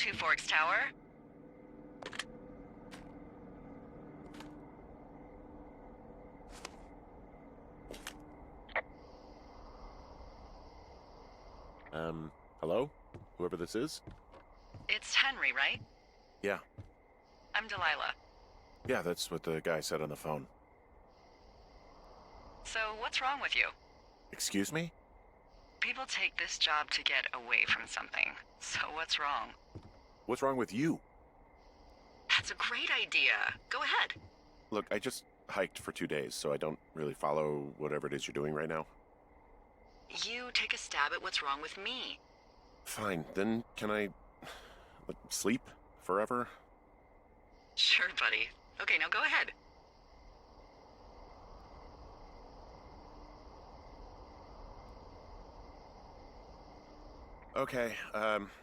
Two Forks Tower. Hello? Whoever this is? It's Henry, right? Yeah. I'm Delilah. Yeah, that's what the guy said on the phone. So, what's wrong with you? Excuse me? People take this job to get away from something. So, what's wrong? What's wrong with you? That's a great idea. Go ahead. Look, I just hiked for 2 days, so I don't really follow whatever it is you're doing right now. You take a stab at what's wrong with me. Fine, then can I sleep forever? Sure, buddy. Okay, now go ahead. Okay,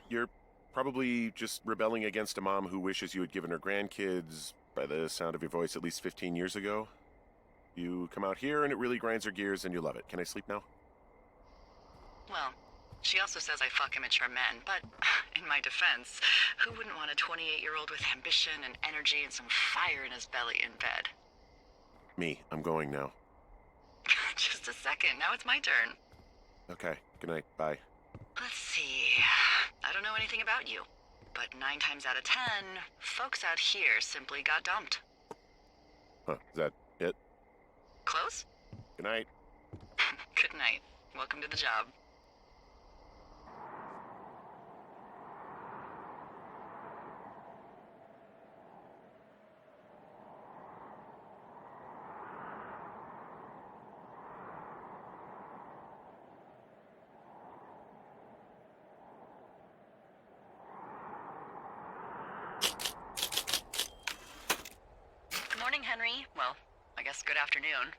you're probably just rebelling against a mom who wishes you had given her grandkids, by the sound of your voice, at least 15 years ago. You come out here and it really grinds her gears and you love it. Can I sleep now? Well, she also says I fuck immature men, but in my defense, who wouldn't want a 28-year-old with ambition and energy and some fire in his belly in bed? Me, I'm going now. Just a second, now it's my turn. Okay, good night, bye. Let's see. I don't know anything about you, but 9 times out of 10, folks out here simply got dumped. Huh, is that it? Close? Good night. Good night. Welcome to the job. Morning, Henry. Well, I guess good afternoon.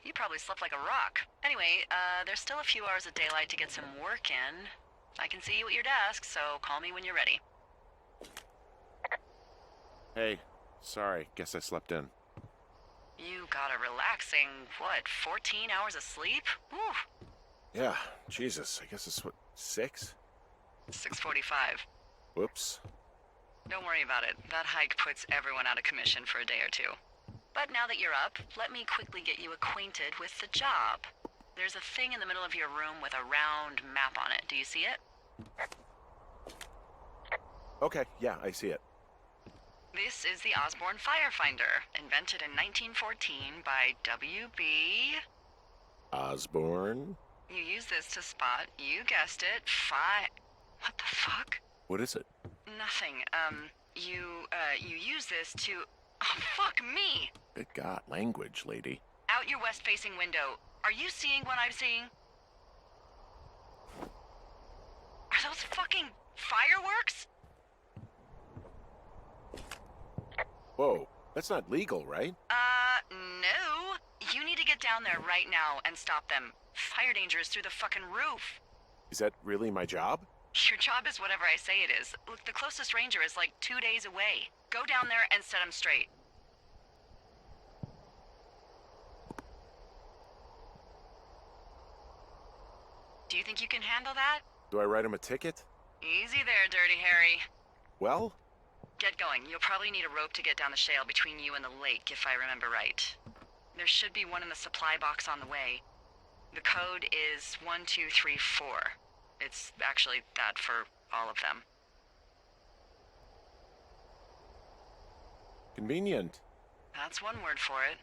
You probably slept like a rock. Anyway, there's still a few hours of daylight to get some work in. I can see you at your desk, so call me when you're ready. Hey, sorry, guess I slept in. You got a relaxing, 14 hours of sleep? Whew. Yeah, Jesus, I guess it's what, 6? 6:45. Whoops. Don't worry about it. That hike puts everyone out of commission for a day or two. But now that you're up, let me quickly get you acquainted with the job. There's a thing in the middle of your room with a round map on it. Do you see it? Okay, yeah, I see it. This is the Osborne Firefinder, invented in 1914 by W.B. Osborne? You use this to spot, you guessed it, What the fuck? What is it? Nothing. You use this to... Oh, fuck me! Good God, language, lady. Out your west-facing window. Are you seeing what I'm seeing? Are those fucking fireworks? Whoa, that's not legal, right? No. You need to get down there right now and stop them. Fire danger is through the fucking roof. Is that really my job? Your job is whatever I say it is. Look, the closest ranger is like 2 days away. Go down there and set him straight. Do you think you can handle that? Do I write him a ticket? Easy there, Dirty Harry. Well? Get going. You'll probably need a rope to get down the shale between you and the lake, if I remember right. There should be one in the supply box on the way. The code is 1234. It's actually that for all of them. Convenient. That's one word for it.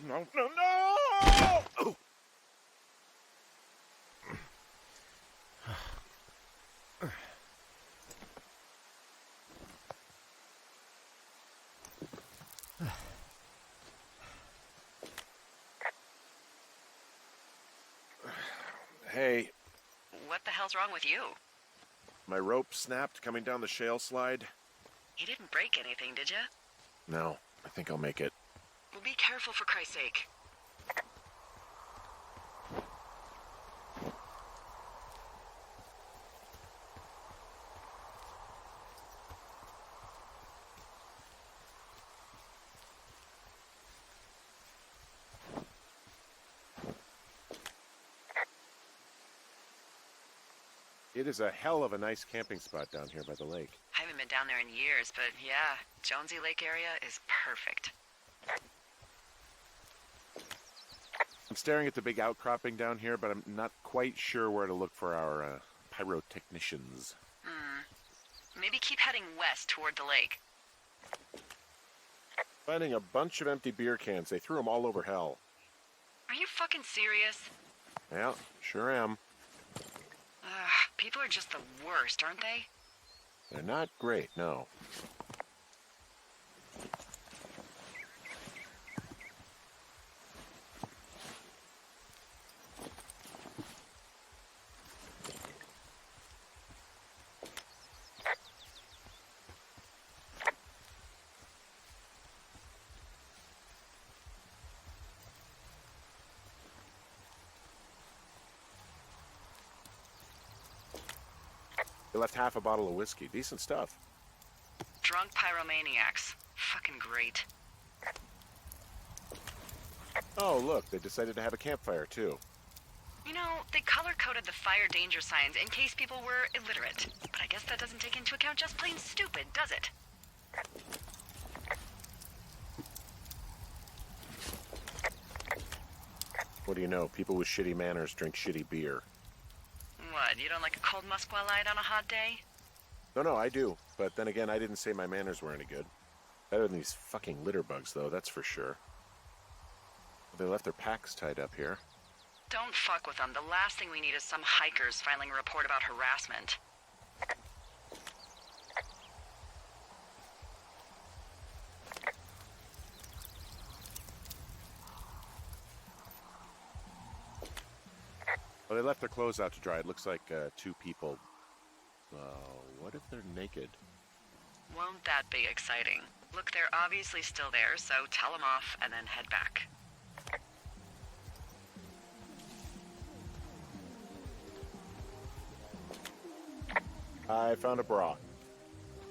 No, no, no! Oh. Hey. What the hell's wrong with you? My rope snapped coming down the shale slide. You didn't break anything, did you? No, I think I'll make it. Well, be careful for Christ's sake. It is a hell of a nice camping spot down here by the lake. I haven't been down there in years, but yeah, Jonesy Lake area is perfect. I'm staring at the big outcropping down here, but I'm not quite sure where to look for our pyrotechnicians. Maybe keep heading west toward the lake. Finding a bunch of empty beer cans. They threw them all over hell. Are you fucking serious? Yeah, sure am. People are just the worst, aren't they? They're not great, no. They left half a bottle of whiskey. Decent stuff. Drunk pyromaniacs. Fucking great. Oh, look, they decided to have a campfire, too. You know, they color-coded the fire danger signs in case people were illiterate. But I guess that doesn't take into account just plain stupid, does it? What do you know? People with shitty manners drink shitty beer. What, you don't like a cold Musqua Light on a hot day? No, I do. But then again, I didn't say my manners were any good. Better than these fucking litter bugs, though, that's for sure. They left their packs tied up here. Don't fuck with them. The last thing we need is some hikers filing a report about harassment. Well, they left their clothes out to dry. It looks like two people. What if they're naked? Won't that be exciting? Look, they're obviously still there, so tell them off and then head back. I found a bra.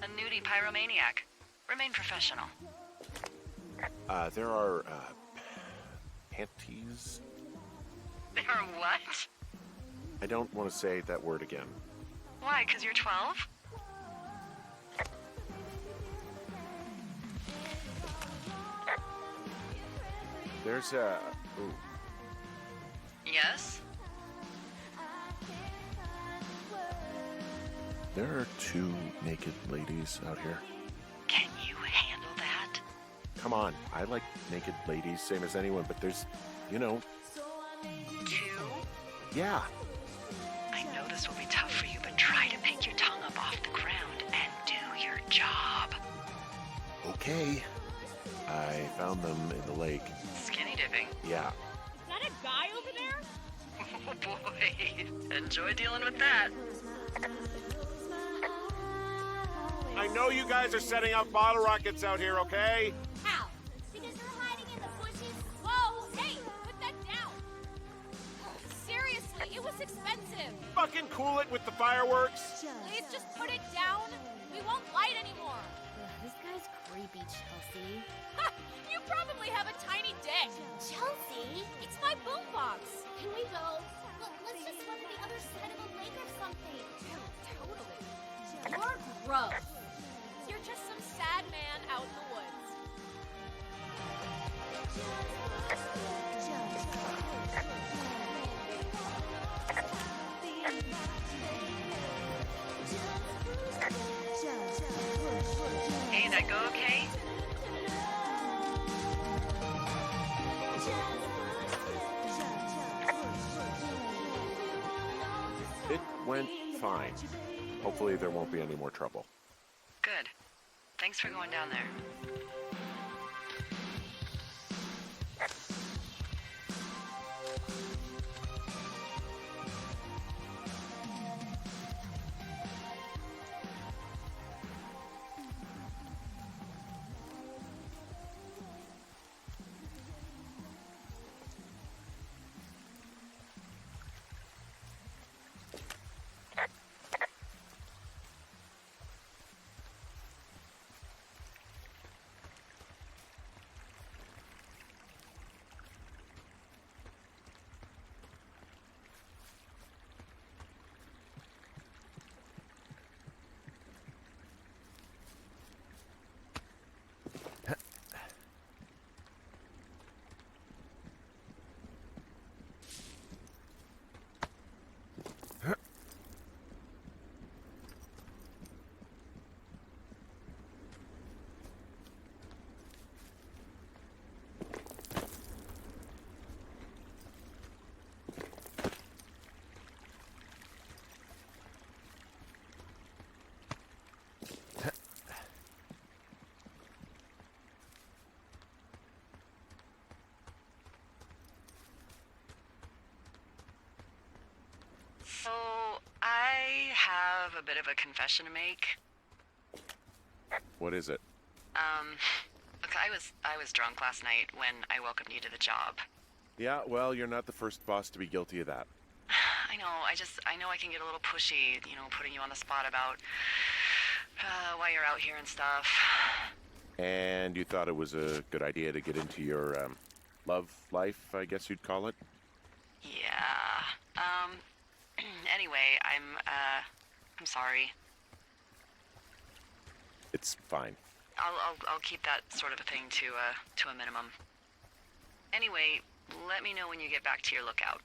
A nudie pyromaniac. Remain professional. There are, panties? There are what? I don't want to say that word again. Why, 'cause you're 12? There's a... Ooh. Yes? There are two naked ladies out here. Can you handle that? Come on, I like naked ladies, same as anyone, but there's, you know... Two? Yeah. I know this will be tough for you, but try to pick your tongue up off the ground and do your job. Okay. I found them in the lake. Skinny dipping? Yeah. Is that a guy over there? Oh boy. Enjoy dealing with that. I know you guys are setting up bottle rockets out here, okay? How? Because you're hiding in the bushes? Whoa, hey, put that down. Seriously, it was expensive. Fucking cool it with the fireworks. Please just put it down. We won't light anymore. This guy's creepy, Chelsea. Ha! You probably have a tiny dick. Chelsea? It's my boombox. Can we go? Let's just run to the other side of the lake or something. Totally. You're gross. You're just some sad man out in the woods. Hey, that go okay? went fine. Hopefully there won't be any more trouble. Good. Thanks for going down there. So, I have a bit of a confession to make. What is it? Look, I was drunk last night when I welcomed you to the job. Yeah, well, you're not the first boss to be guilty of that. I know, I know I can get a little pushy, putting you on the spot about why you're out here and stuff. And you thought it was a good idea to get into your, love life, I guess you'd call it? Yeah. Anyway, I'm sorry. It's fine. I'll keep that sort of a thing to a minimum. Anyway, let me know when you get back to your lookout.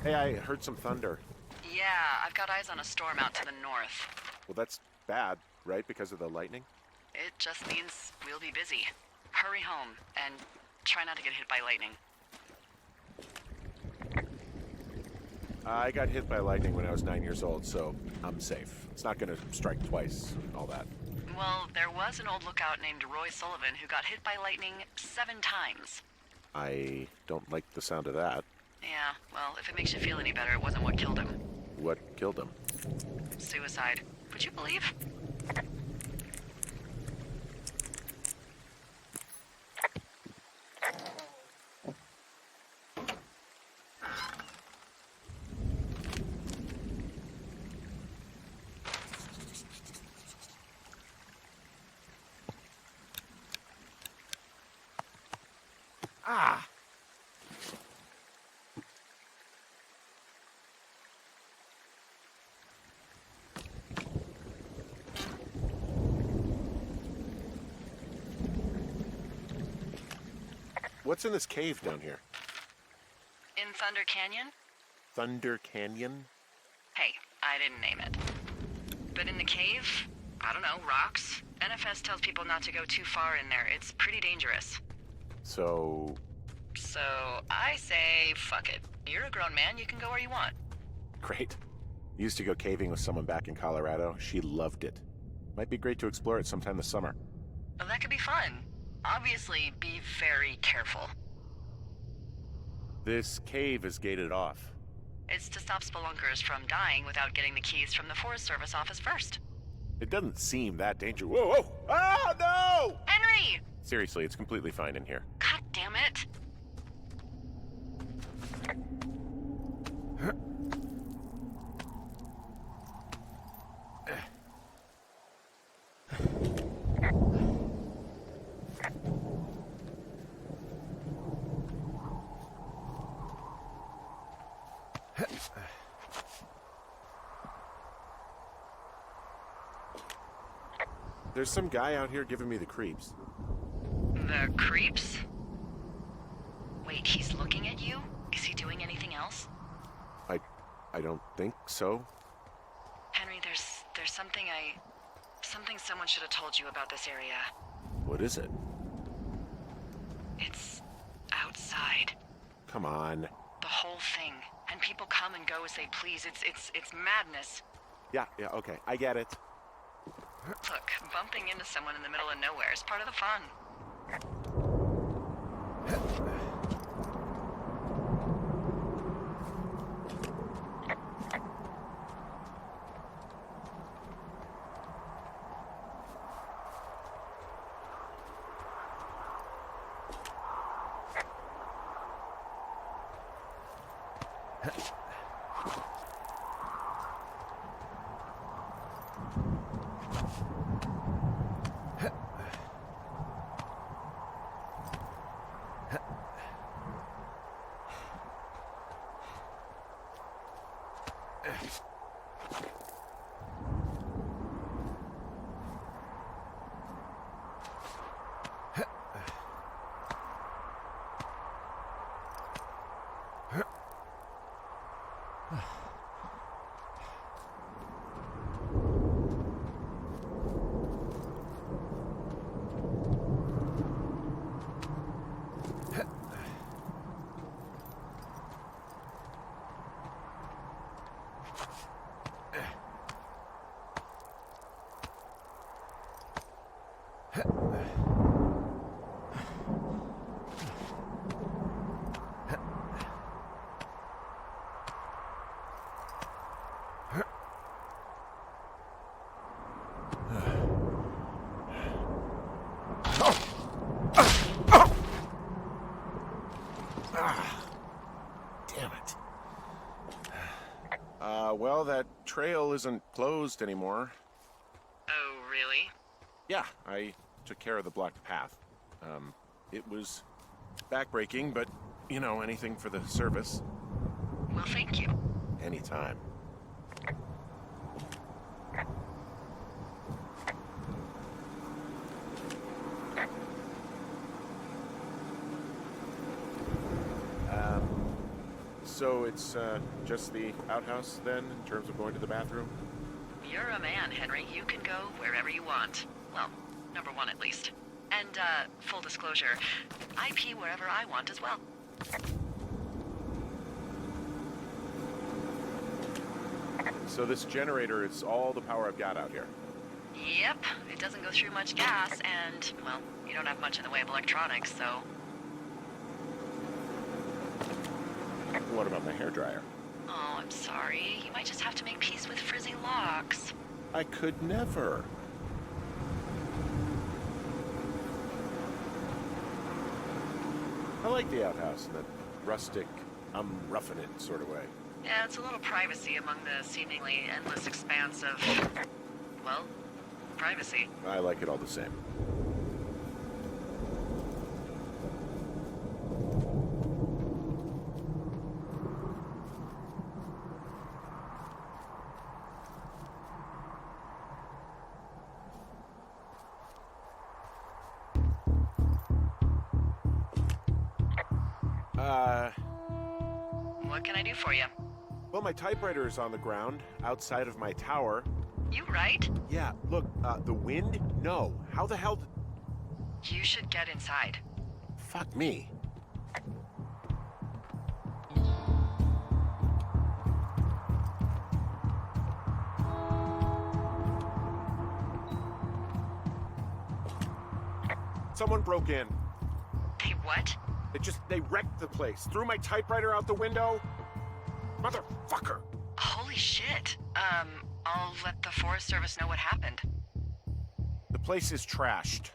Hey, I heard some thunder. Yeah, I've got eyes on a storm out to the north. Well, that's bad, right? Because of the lightning? It just means we'll be busy. Hurry home, and try not to get hit by lightning. I got hit by lightning when I was 9 years old, so I'm safe. It's not gonna strike twice and all that. Well, there was an old lookout named Roy Sullivan who got hit by lightning 7 times. I don't like the sound of that. Yeah, well, if it makes you feel any better, it wasn't what killed him. What killed him? Suicide. Would you believe? Ah! what's in this cave down here? In Thunder Canyon? Thunder Canyon? Hey, I didn't name it. But in the cave, I don't know, rocks. NFS tells people not to go too far in there. It's pretty dangerous. So So I say, fuck it. You're a grown man, you can go where you want. great. Used to go caving with someone back in Colorado. She loved it. Might be great to explore it sometime this summer. Well, that could be fun. Obviously, be very careful. This cave is gated off. It's to stop spelunkers from dying without getting the keys from the Forest Service office first. It doesn't seem that dangerous. Whoa, whoa! Ah, no! Henry! Seriously, it's completely fine in here. God damn it. There's some guy out here giving me the creeps. The creeps? Wait, he's looking at you? Is he doing anything else? I don't think so. Henry, there's something someone should have told you about this area. What is it? It's outside. Come on. The whole thing. And people come and go as they please. It's madness. Yeah, okay. I get it. Look, bumping into someone in the middle of nowhere is part of the fun. Damn it. Well, that trail isn't closed anymore. Oh, really? Yeah, I took care of the blocked path. It was backbreaking, but, you know, anything for the service. Well, thank you. Anytime. So it's just the outhouse then, in terms of going to the bathroom? You're a man, Henry. You can go wherever you want. Well, number one at least. And, full disclosure, I pee wherever I want as well. So this generator is all the power I've got out here. Yep, it doesn't go through much gas, and, well, you don't have much in the way of electronics, so... What about my hairdryer? Oh, I'm sorry. You might just have to make peace with frizzy locks. I could never. I like the outhouse in that rustic, I'm roughing it sort of way. Yeah, it's a little privacy among the seemingly endless expanse of... well, privacy. I like it all the same. What can I do for you? Well, my typewriter is on the ground, outside of my tower. You right? Yeah, look, the wind? No. How the hell You should get inside. Fuck me. Someone broke in. They what? They wrecked the place. Threw my typewriter out the window. Motherfucker. Holy shit. I'll let the Forest Service know what happened. The place is trashed.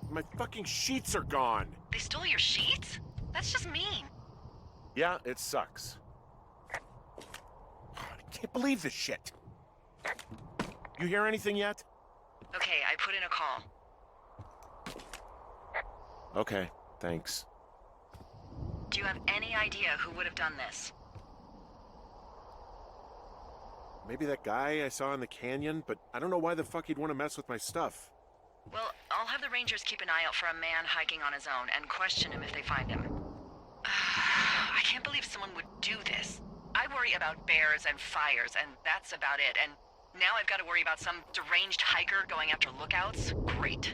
My fucking sheets are gone. They stole your sheets? That's just mean. Yeah, it sucks. I can't believe this shit. You hear anything yet? Okay, I put in a call. Okay, thanks. Do you have any idea who would have done this? Maybe that guy I saw in the canyon, but I don't know why the fuck he'd want to mess with my stuff. Well, I'll have the Rangers keep an eye out for a man hiking on his own and question him if they find him. I can't believe someone would do this. I worry about bears and fires, and that's about it. And now I've got to worry about some deranged hiker going after lookouts? Great.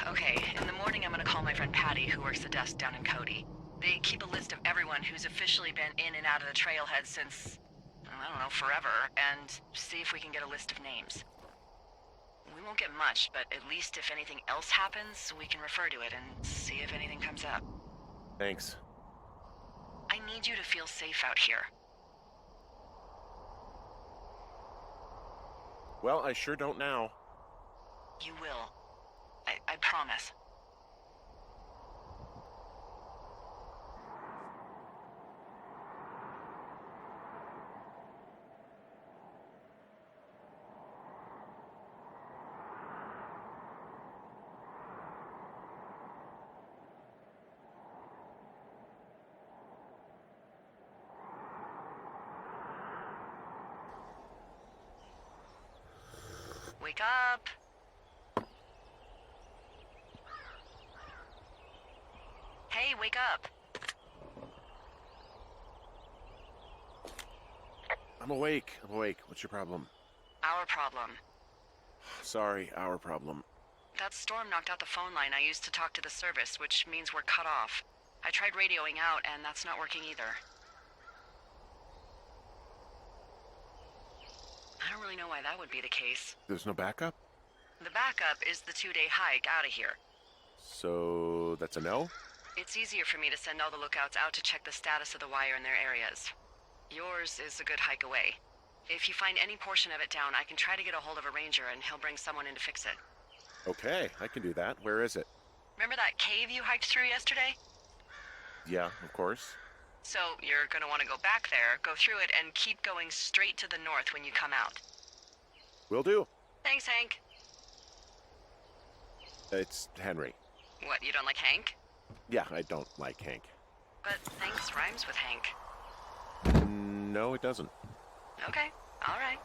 Okay, in the morning I'm gonna call my friend Patty, who works the desk down in Cody. They keep a list of everyone who's officially been in and out of the trailhead since, I don't know, forever, and see if we can get a list of names. We won't get much, but at least if anything else happens, we can refer to it and see if anything comes up. Thanks. I need you to feel safe out here. Well, I sure don't now. You will. I promise. Wake up! Hey, wake up! I'm awake. What's your problem? Our problem. Sorry, our problem. That storm knocked out the phone line I used to talk to the service, which means we're cut off. I tried radioing out, and that's not working either. I don't really know why that would be the case. There's no backup? The backup is the 2-day hike out of here. So, that's a no? It's easier for me to send all the lookouts out to check the status of the wire in their areas. Yours is a good hike away. If you find any portion of it down, I can try to get a hold of a ranger and he'll bring someone in to fix it. Okay, I can do that. Where is it? Remember that cave you hiked through yesterday? Yeah, of course. So you're gonna want to go back there, go through it, and keep going straight to the north when you come out. Will do. Thanks, Hank. It's Henry. What, you don't like Hank? Yeah, I don't like Hank. But thanks rhymes with Hank. No, it doesn't. Okay, all right.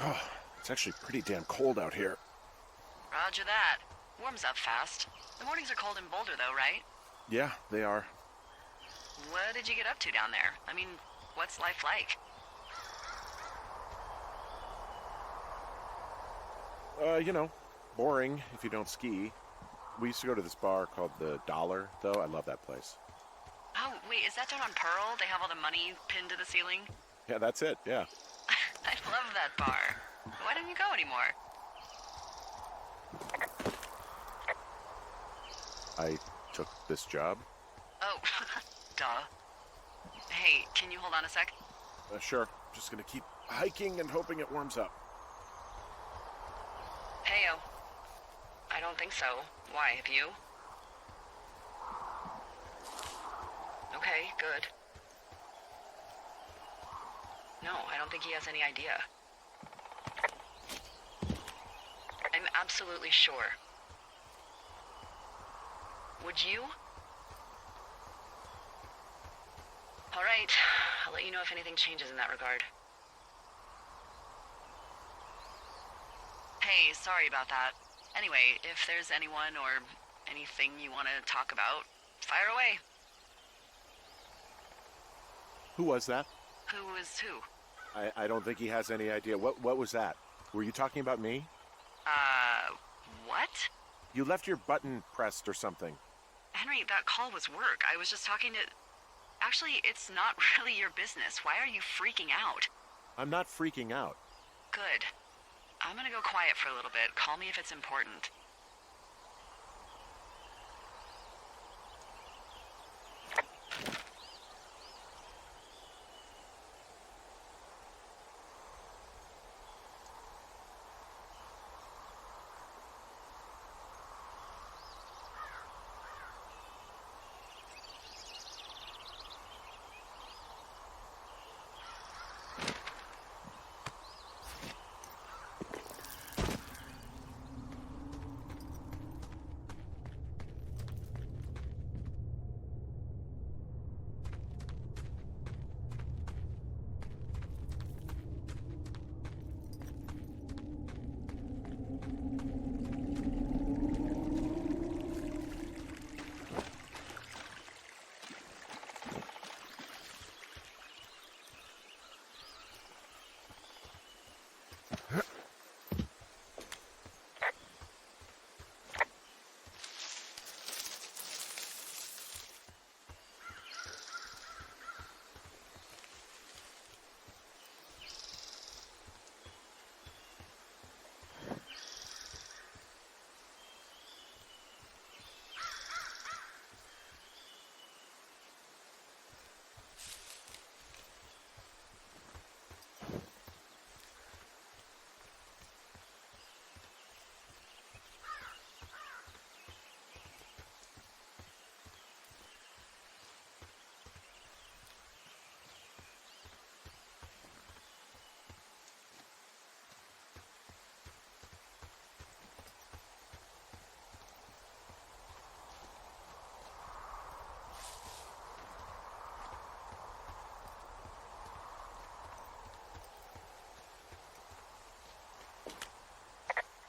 Oh, it's actually pretty damn cold out here. Roger that. Warms up fast. The mornings are cold in Boulder, though, right? Yeah, they are. What did you get up to down there? I mean, what's life like? Boring if you don't ski. We used to go to this bar called the Dollar, though. I love that place. Oh, wait, is that down on Pearl? They have all the money pinned to the ceiling? Yeah, that's it, yeah. I love that bar. Why don't you go anymore? I took this job. Oh, duh. Hey, can you hold on a sec? Sure. Just gonna keep hiking and hoping it warms up. Heyo. I don't think so. Why, have you? Okay, good. No, I don't think he has any idea. I'm absolutely sure. Would you? All right, I'll let you know if anything changes in that regard. Hey, sorry about that. Anyway, if there's anyone or anything you want to talk about, fire away. Who was that? Who is who? I don't think he has any idea. What was that? Were you talking about me? What? You left your button pressed or something. Henry, that call was work. I was just talking to... Actually, it's not really your business. Why are you freaking out? I'm not freaking out. Good. I'm gonna go quiet for a little bit. Call me if it's important.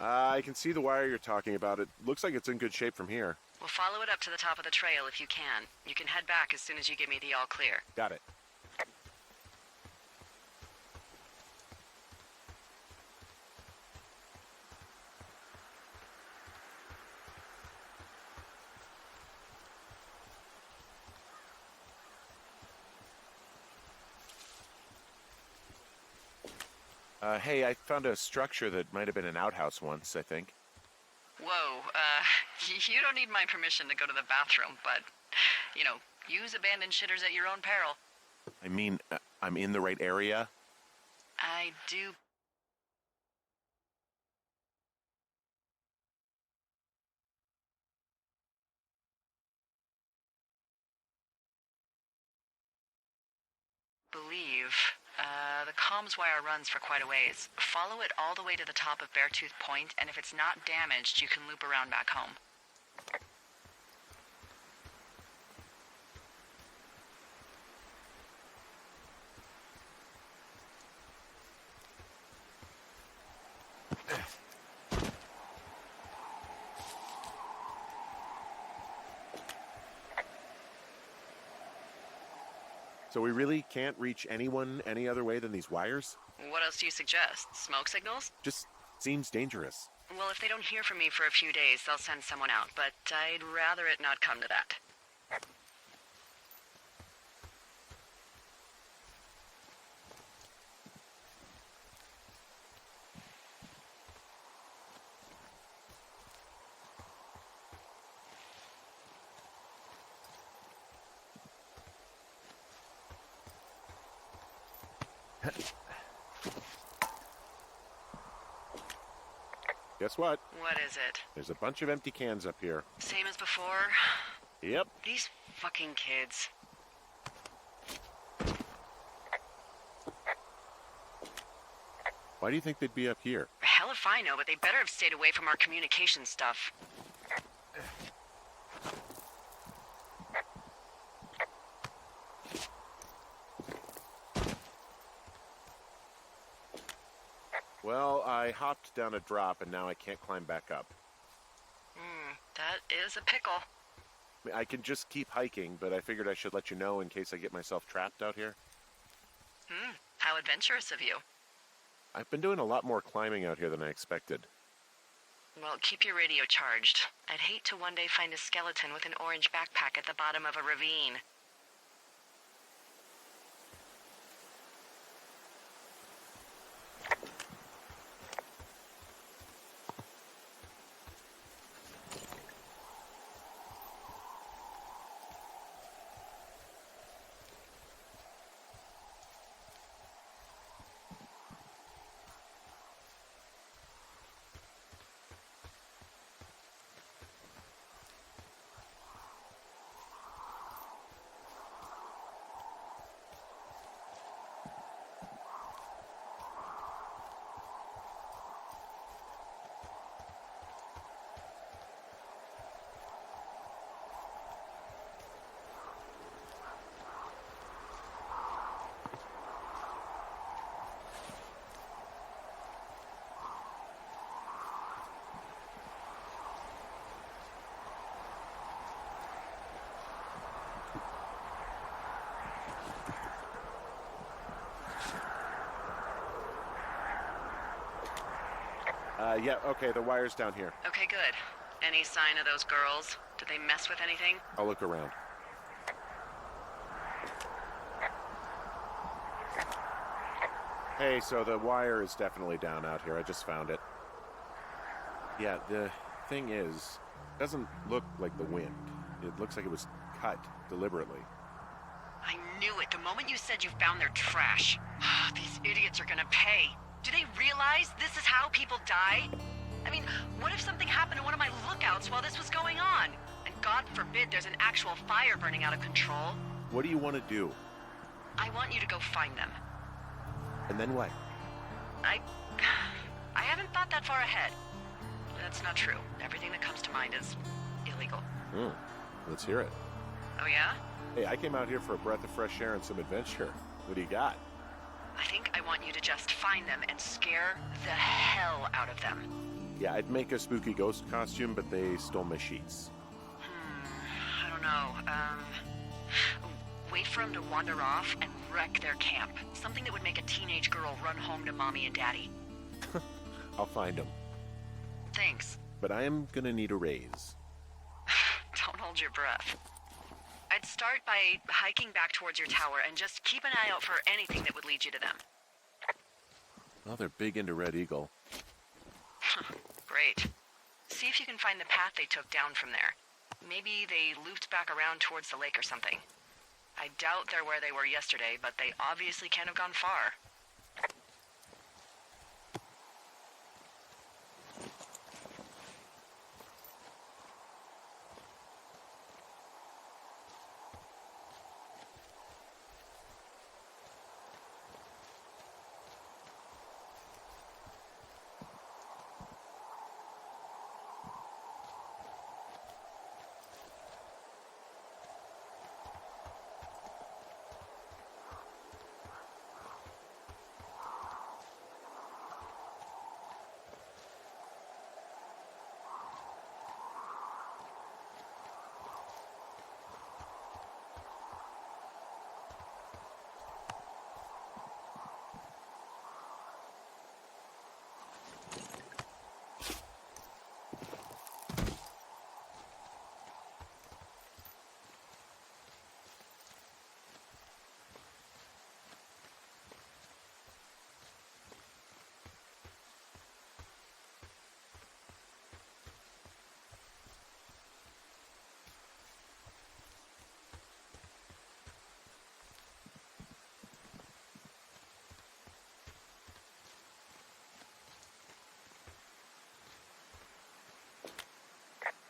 I can see the wire you're talking about. It looks like it's in good shape from here. We'll follow it up to the top of the trail if you can. You can head back as soon as you give me the all clear. Got it. Hey, I found a structure that might have been an outhouse once, I think. Whoa, you don't need my permission to go to the bathroom, but, use abandoned shitters at your own peril. I mean, I'm in the right area. I do... believe. The comms wire runs for quite a ways. Follow it all the way to the top of Beartooth Point, and if it's not damaged, you can loop around back home. So we really can't reach anyone any other way than these wires? What else do you suggest? Smoke signals? Just seems dangerous. Well, if they don't hear from me for a few days, they'll send someone out, but I'd rather it not come to that. Guess what? What is it? There's a bunch of empty cans up here. Same as before? Yep. These fucking kids. Why do you think they'd be up here? Hell if I know, but they better have stayed away from our communication stuff. Well, I hopped down a drop and now I can't climb back up. That is a pickle. I mean, I can just keep hiking, but I figured I should let you know in case I get myself trapped out here. How adventurous of you. I've been doing a lot more climbing out here than I expected. Well, keep your radio charged. I'd hate to one day find a skeleton with an orange backpack at the bottom of a ravine. Yeah, okay, the wire's down here. Okay, good. Any sign of those girls? Did they mess with anything? I'll look around. Hey, so the wire is definitely down out here. I just found it. Yeah, the thing is, it doesn't look like the wind. It looks like it was cut deliberately. I knew it the moment you said you found their trash. These idiots are gonna pay. Do they realize this is how people die? I mean, what if something happened to one of my lookouts while this was going on? And God forbid there's an actual fire burning out of control. What do you want to do? I want you to go find them. And then what? I haven't thought that far ahead. That's not true. Everything that comes to mind is illegal. Let's hear it. Oh yeah? Hey, I came out here for a breath of fresh air and some adventure. What do you got? I think I want you to just find them and scare the hell out of them. Yeah, I'd make a spooky ghost costume, but they stole my sheets. I don't know. Wait for them to wander off and wreck their camp. Something that would make a teenage girl run home to mommy and daddy. I'll find them. Thanks. But I am gonna need a raise. Don't hold your breath. I'd start by hiking back towards your tower and just keep an eye out for anything that would lead you to them. Well, they're big into Red Eagle. Great. See if you can find the path they took down from there. Maybe they looped back around towards the lake or something. I doubt they're where they were yesterday, but they obviously can't have gone far.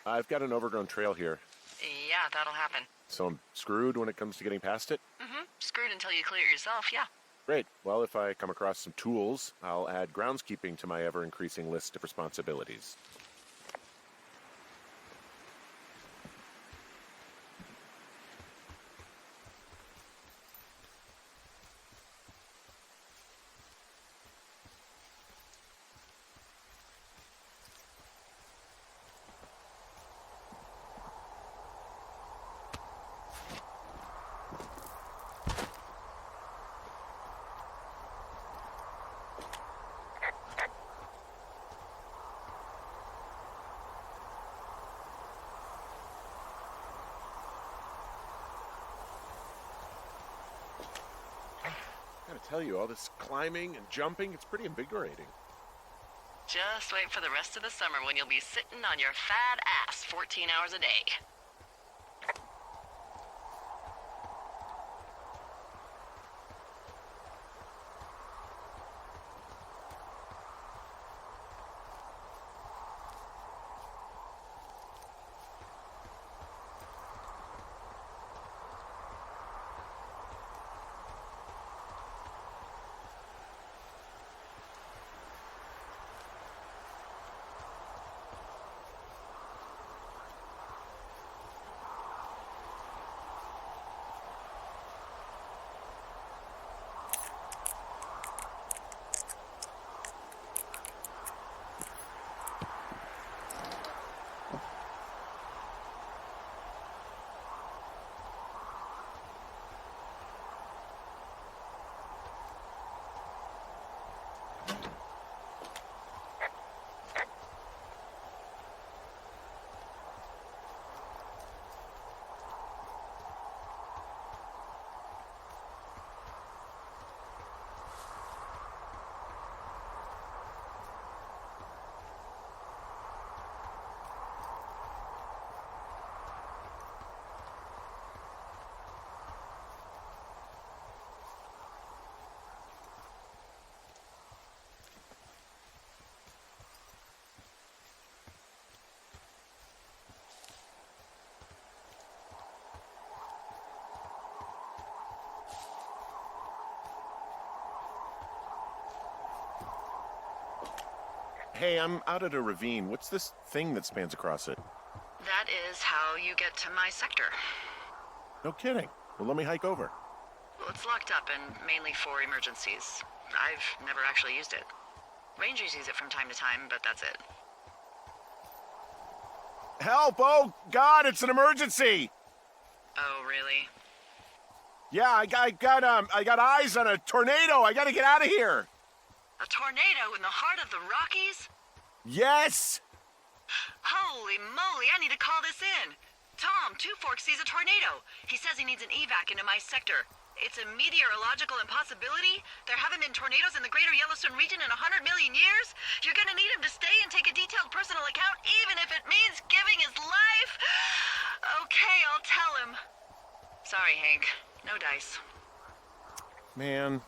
I've got an overgrown trail here, Yeah, that'll happen. so I'm screwed when it comes to getting past it. Screwed until you clear it yourself, yeah. Great. Well, if I come across some tools, I'll add groundskeeping to my ever-increasing list of responsibilities. I gotta tell you, all this climbing and jumping, it's pretty invigorating. Just wait for the rest of the summer when you'll be sitting on your fat ass 14 hours a day. Hey, I'm out at a ravine. What's this thing that spans across it? That is how you get to my sector. No kidding. Well, let me hike over. Well, it's locked up and mainly for emergencies. I've never actually used it. Rangers use it from time to time, but that's it. Help! Oh, God, it's an emergency! Oh, really? Yeah, I got eyes on a tornado. I gotta get out of here. A tornado in the heart of the Rockies? Yes! Holy moly, I need to call this in. Tom, Two Forks sees a tornado. He says he needs an evac into my sector. It's a meteorological impossibility. There haven't been tornadoes in the greater Yellowstone region in 100 million years. You're gonna need him to stay and take a detailed personal account, even if it means giving his life. Okay, I'll tell him. Sorry, Hank. No dice. Man.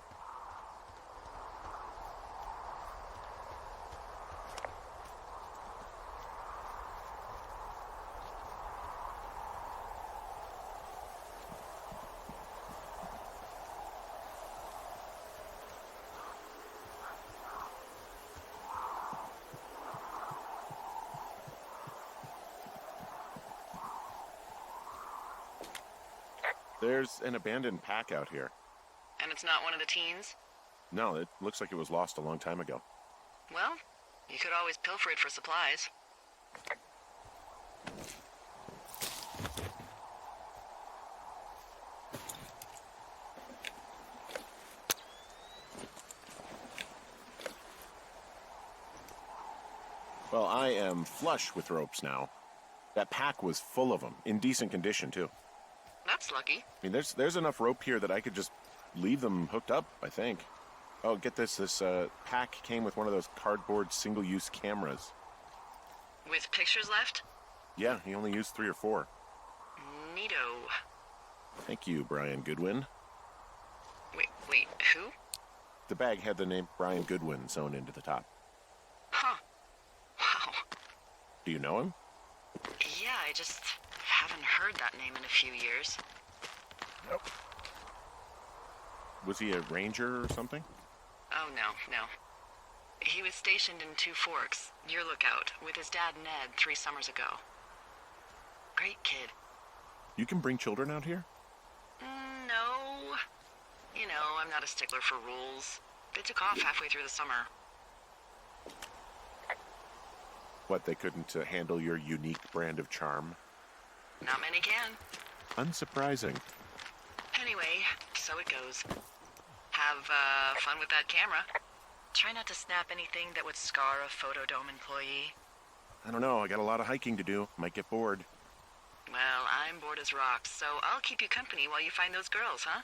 There's an abandoned pack out here. And it's not one of the teens? No, it looks like it was lost a long time ago. Well, you could always pilfer it for supplies. Well, I am flush with ropes now. That pack was full of them, in decent condition, too. That's lucky. I mean, there's enough rope here that I could just leave them hooked up, I think. Oh, get this. This pack came with one of those cardboard single-use cameras. With pictures left? Yeah, he only used 3 or 4. Neato. Thank you, Brian Goodwin. Wait, who? The bag had the name Brian Goodwin sewn into the top. Huh. Wow. Do you know him? just haven't heard that name in a few years. Nope. Was he a ranger or something? Oh, no. He was stationed in Two Forks, your lookout, with his dad Ned 3 summers ago. Great kid. You can bring children out here? No. You know, I'm not a stickler for rules. They took off halfway through the summer. What, they couldn't handle your unique brand of charm? Not many can. Unsurprising. Anyway, so it goes. Have fun with that camera. Try not to snap anything that would scar a Photodome employee. I don't know, I got a lot of hiking to do. Might get bored. Well, I'm bored as rocks, so I'll keep you company while you find those girls, huh?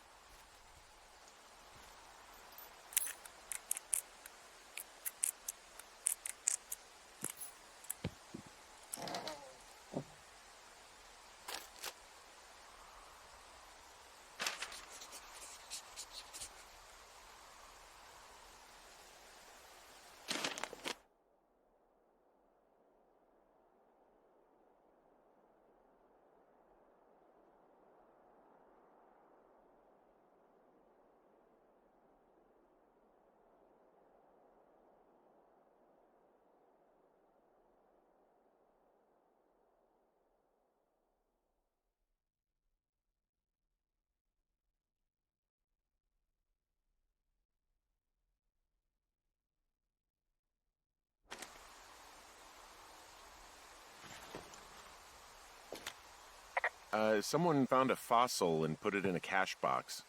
Someone found a fossil and put it in a cash box.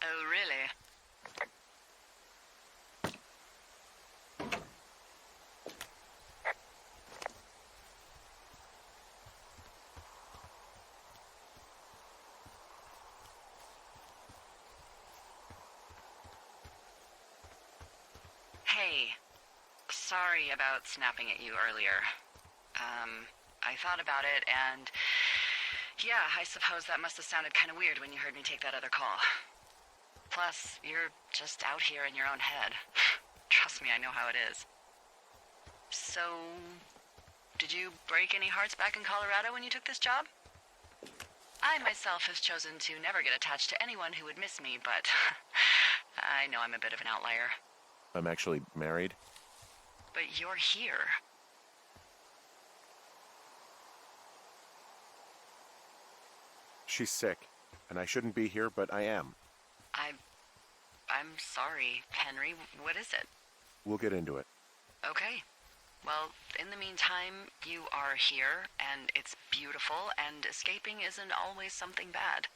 Oh, really? Hey, sorry about snapping at you earlier. I thought about it, and yeah, I suppose that must have sounded kind of weird when you heard me take that other call. Plus, you're just out here in your own head. Trust me, I know how it is. So, did you break any hearts back in Colorado when you took this job? I myself have chosen to never get attached to anyone who would miss me, but I know I'm a bit of an outlier. I'm actually married. But you're here. She's sick, and I shouldn't be here, but I am. I'm sorry, Henry. What is it? We'll get into it. Okay. Well, in the meantime, you are here, and it's beautiful, and escaping isn't always something bad.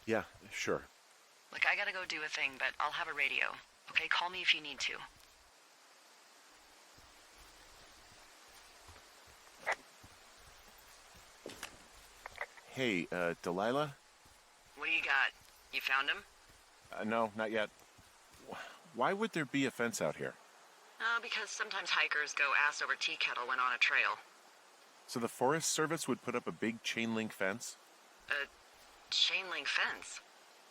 Yeah, sure. Look, I gotta go do a thing, but I'll have a radio. Okay, call me if you need to. Hey, Delilah? What do you got? You found him? No, not yet. Why would there be a fence out here? Because sometimes hikers go ass over tea kettle when on a trail. So the Forest Service would put up a big chain link fence? A chain link fence?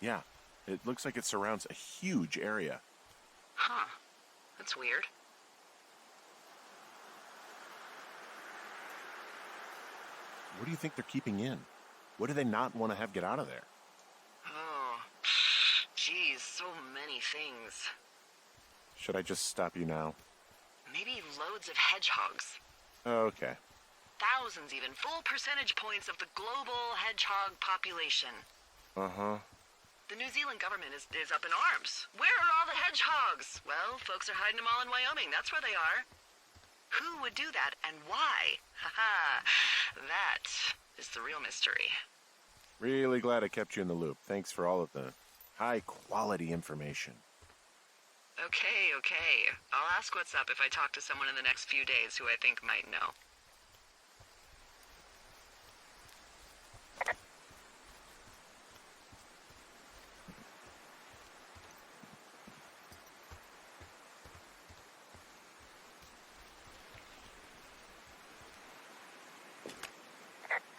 Yeah, it looks like it surrounds a huge area. Huh. That's weird. What do you think they're keeping in? What do they not want to have get out of there? Oh, geez, so many things. Should I just stop you now? Maybe loads of hedgehogs. Okay. Thousands even, full percentage points of the global hedgehog population. Uh-huh. The New Zealand government is up in arms. Where are all the hedgehogs? Well, folks are hiding them all in Wyoming. That's where they are. Who would do that and why? Haha, that is the real mystery. Really glad I kept you in the loop. Thanks for all of the high-quality information. Okay. I'll ask what's up if I talk to someone in the next few days who I think might know.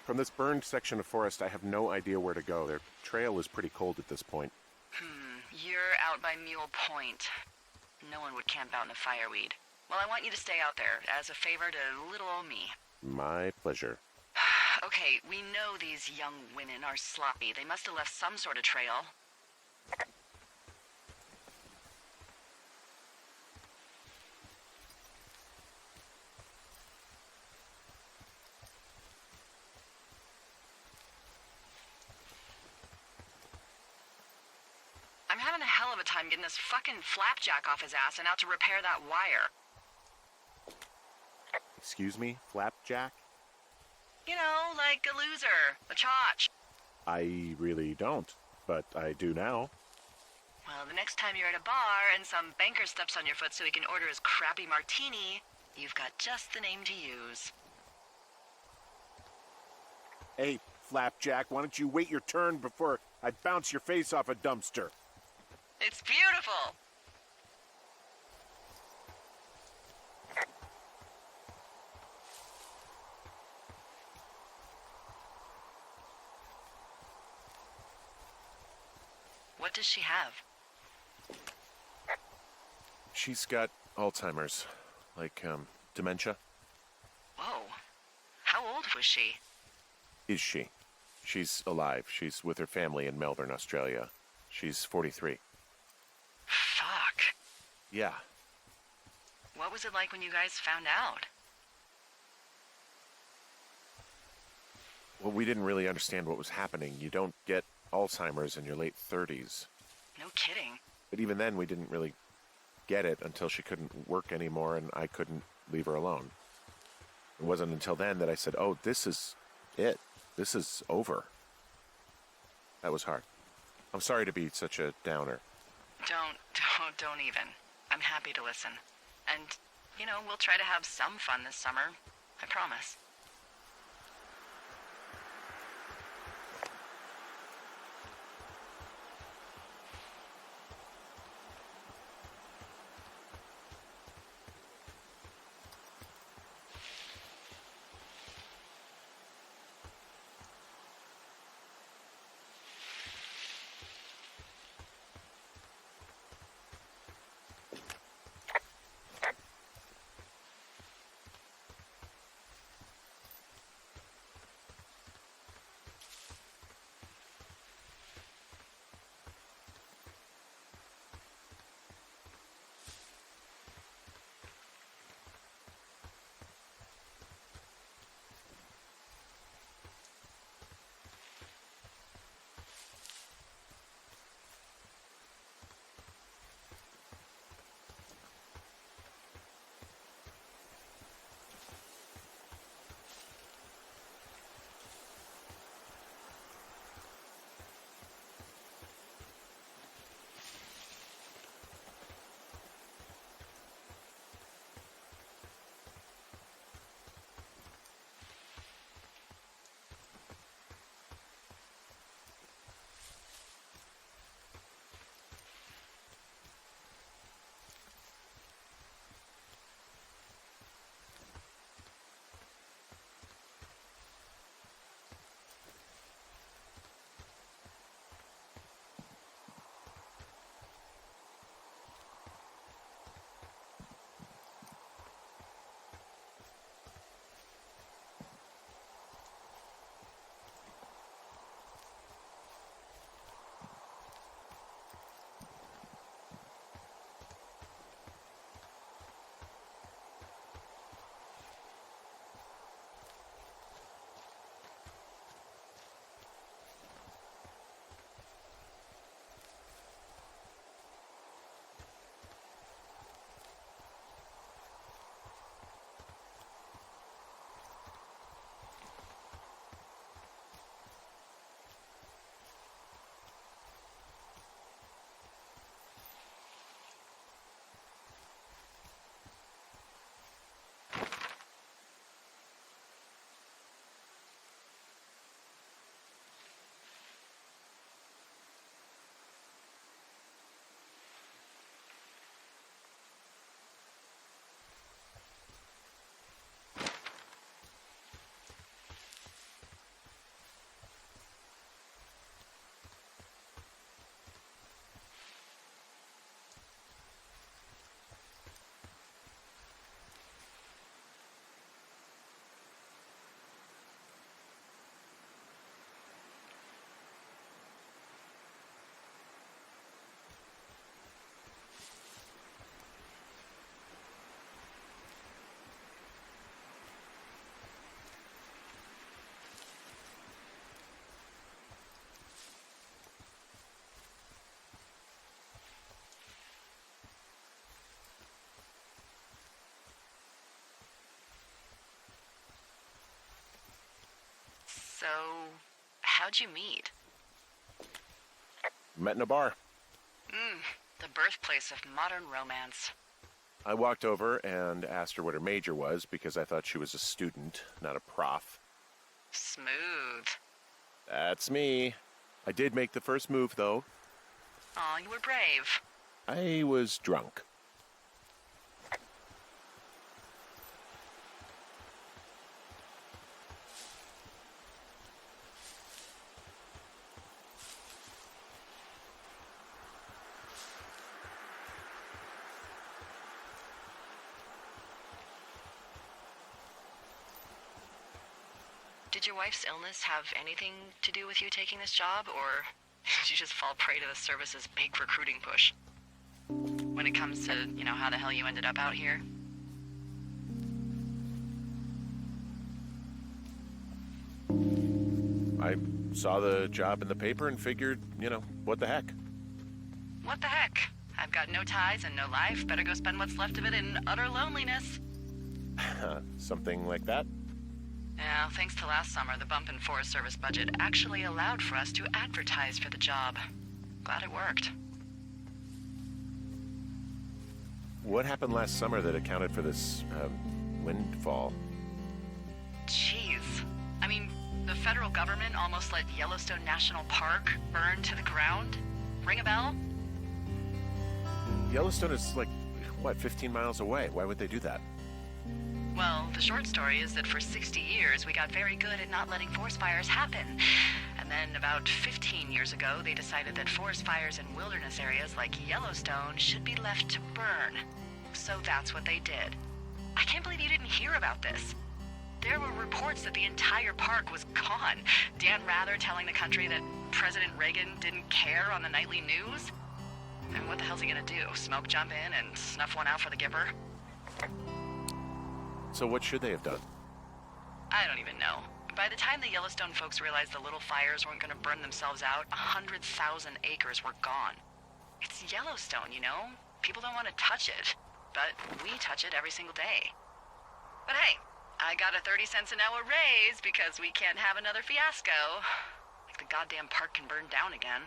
From this burned section of forest, I have no idea where to go. Their trail is pretty cold at this point. You're out by Mule Point. No one would camp out in a fireweed. Well, I want you to stay out there, as a favor to little old me. My pleasure. Okay, we know these young women are sloppy. They must have left some sort of trail. I'm having a hell of a time getting this fucking flapjack off his ass and out to repair that wire. Excuse me, Flapjack? You know, like a loser, a chotch. I really don't, but I do now. Well, the next time you're at a bar and some banker steps on your foot so he can order his crappy martini, you've got just the name to use. Hey, Flapjack, why don't you wait your turn before I bounce your face off a dumpster? It's beautiful! What does she have? She's got Alzheimer's, like, dementia. Whoa. How old was she? Is she? She's alive. She's with her family in Melbourne, Australia. She's 43. Fuck. Yeah. What was it like when you guys found out? Well, we didn't really understand what was happening. You don't get Alzheimer's in your late 30s. No kidding. But even then, we didn't really get it until she couldn't work anymore and I couldn't leave her alone. It wasn't until then that I said, oh, this is it. This is over. That was hard. I'm sorry to be such a downer. Don't even. I'm happy to listen. And, you know, we'll try to have some fun this summer. I promise. So, how'd you meet? Met in a bar. The birthplace of modern romance. I walked over and asked her what her major was because I thought she was a student, not a prof. Smooth. That's me. I did make the first move, though. Aw, you were brave. I was drunk. Did your wife's illness have anything to do with you taking this job, or did you just fall prey to the service's big recruiting push? When it comes to, how the hell you ended up out here? I saw the job in the paper and figured, what the heck? What the heck? I've got no ties and no life. Better go spend what's left of it in utter loneliness. Something like that? Yeah, thanks to last summer, the bump in Forest Service budget actually allowed for us to advertise for the job. Glad it worked. What happened last summer that accounted for this, windfall? Jeez. I mean, the federal government almost let Yellowstone National Park burn to the ground? Ring a bell? Yellowstone is 15 miles away. Why would they do that? Well, the short story is that for 60 years, we got very good at not letting forest fires happen. And then about 15 years ago, they decided that forest fires in wilderness areas like Yellowstone should be left to burn. So that's what they did. I can't believe you didn't hear about this. There were reports that the entire park was gone. Dan Rather telling the country that President Reagan didn't care on the nightly news. And what the hell's he gonna do? Smoke jump in and snuff one out for the giver? So what should they have done? I don't even know. By the time the Yellowstone folks realized the little fires weren't gonna burn themselves out, 100,000 acres were gone. It's Yellowstone, People don't want to touch it. But we touch it every single day. But hey, I got a 30 cents an hour raise because we can't have another fiasco. Like the goddamn park can burn down again.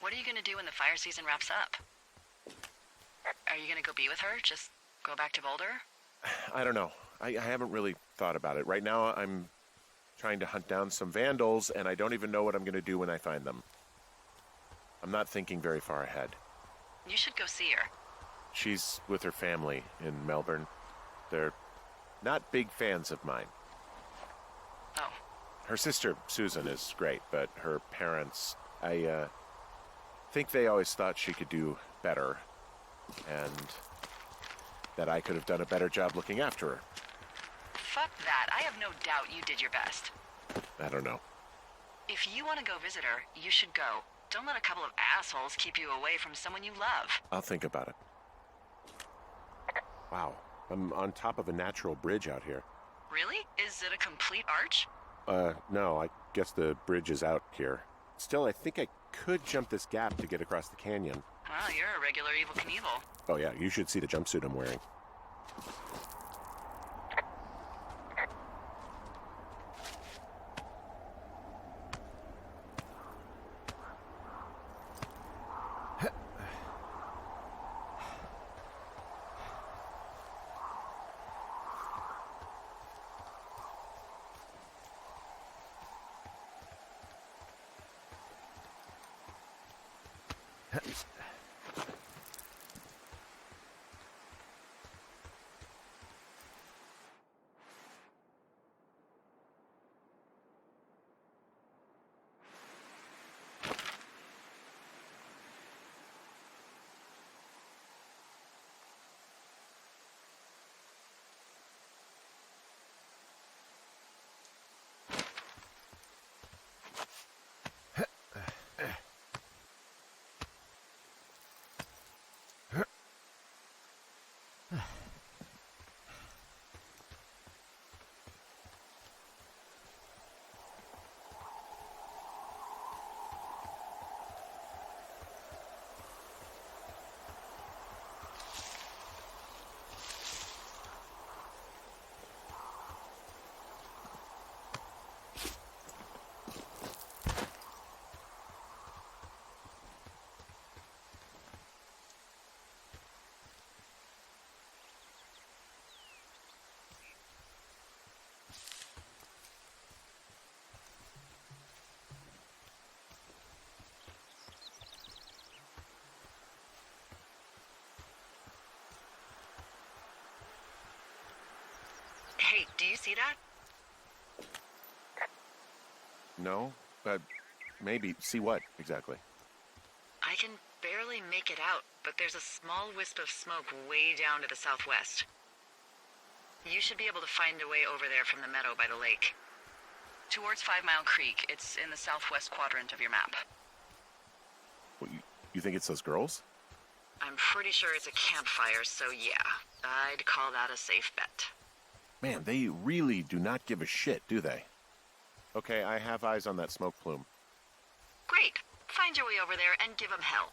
What are you gonna do when the fire season wraps up? Are you gonna go be with her? Just go back to Boulder? I don't know. I haven't really thought about it. Right now, I'm trying to hunt down some vandals, and I don't even know what I'm going to do when I find them. I'm not thinking very far ahead. You should go see her. She's with her family in Melbourne. They're not big fans of mine. Oh. Her sister, Susan, is great, but her parents, I think they always thought she could do better, and that I could have done a better job looking after her. Fuck that. I have no doubt you did your best. I don't know. If you want to go visit her, you should go. Don't let a couple of assholes keep you away from someone you love. I'll think about it. Wow, I'm on top of a natural bridge out here. Really? Is it a complete arch? No, I guess the bridge is out here. Still, I think I could jump this gap to get across the canyon. Well, you're a regular Evel Knievel. Oh yeah, you should see the jumpsuit I'm wearing. see that? No, but maybe. See what, exactly? I can barely make it out, but there's a small wisp of smoke way down to the southwest. You should be able to find a way over there from the meadow by the lake. Towards 5 Mile Creek. It's in the southwest quadrant of your map. What, you think it's those girls? I'm pretty sure it's a campfire, so yeah. I'd call that a safe bet. Man, they really do not give a shit, do they? Okay, I have eyes on that smoke plume. Great. Find your way over there and give them hell.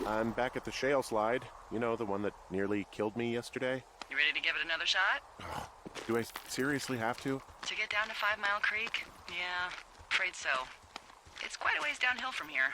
I'm back at the shale slide. You know, the one that nearly killed me yesterday. You ready to give it another shot? Do I seriously have to? To get down to 5 Mile Creek? Yeah, afraid so. It's quite a ways downhill from here.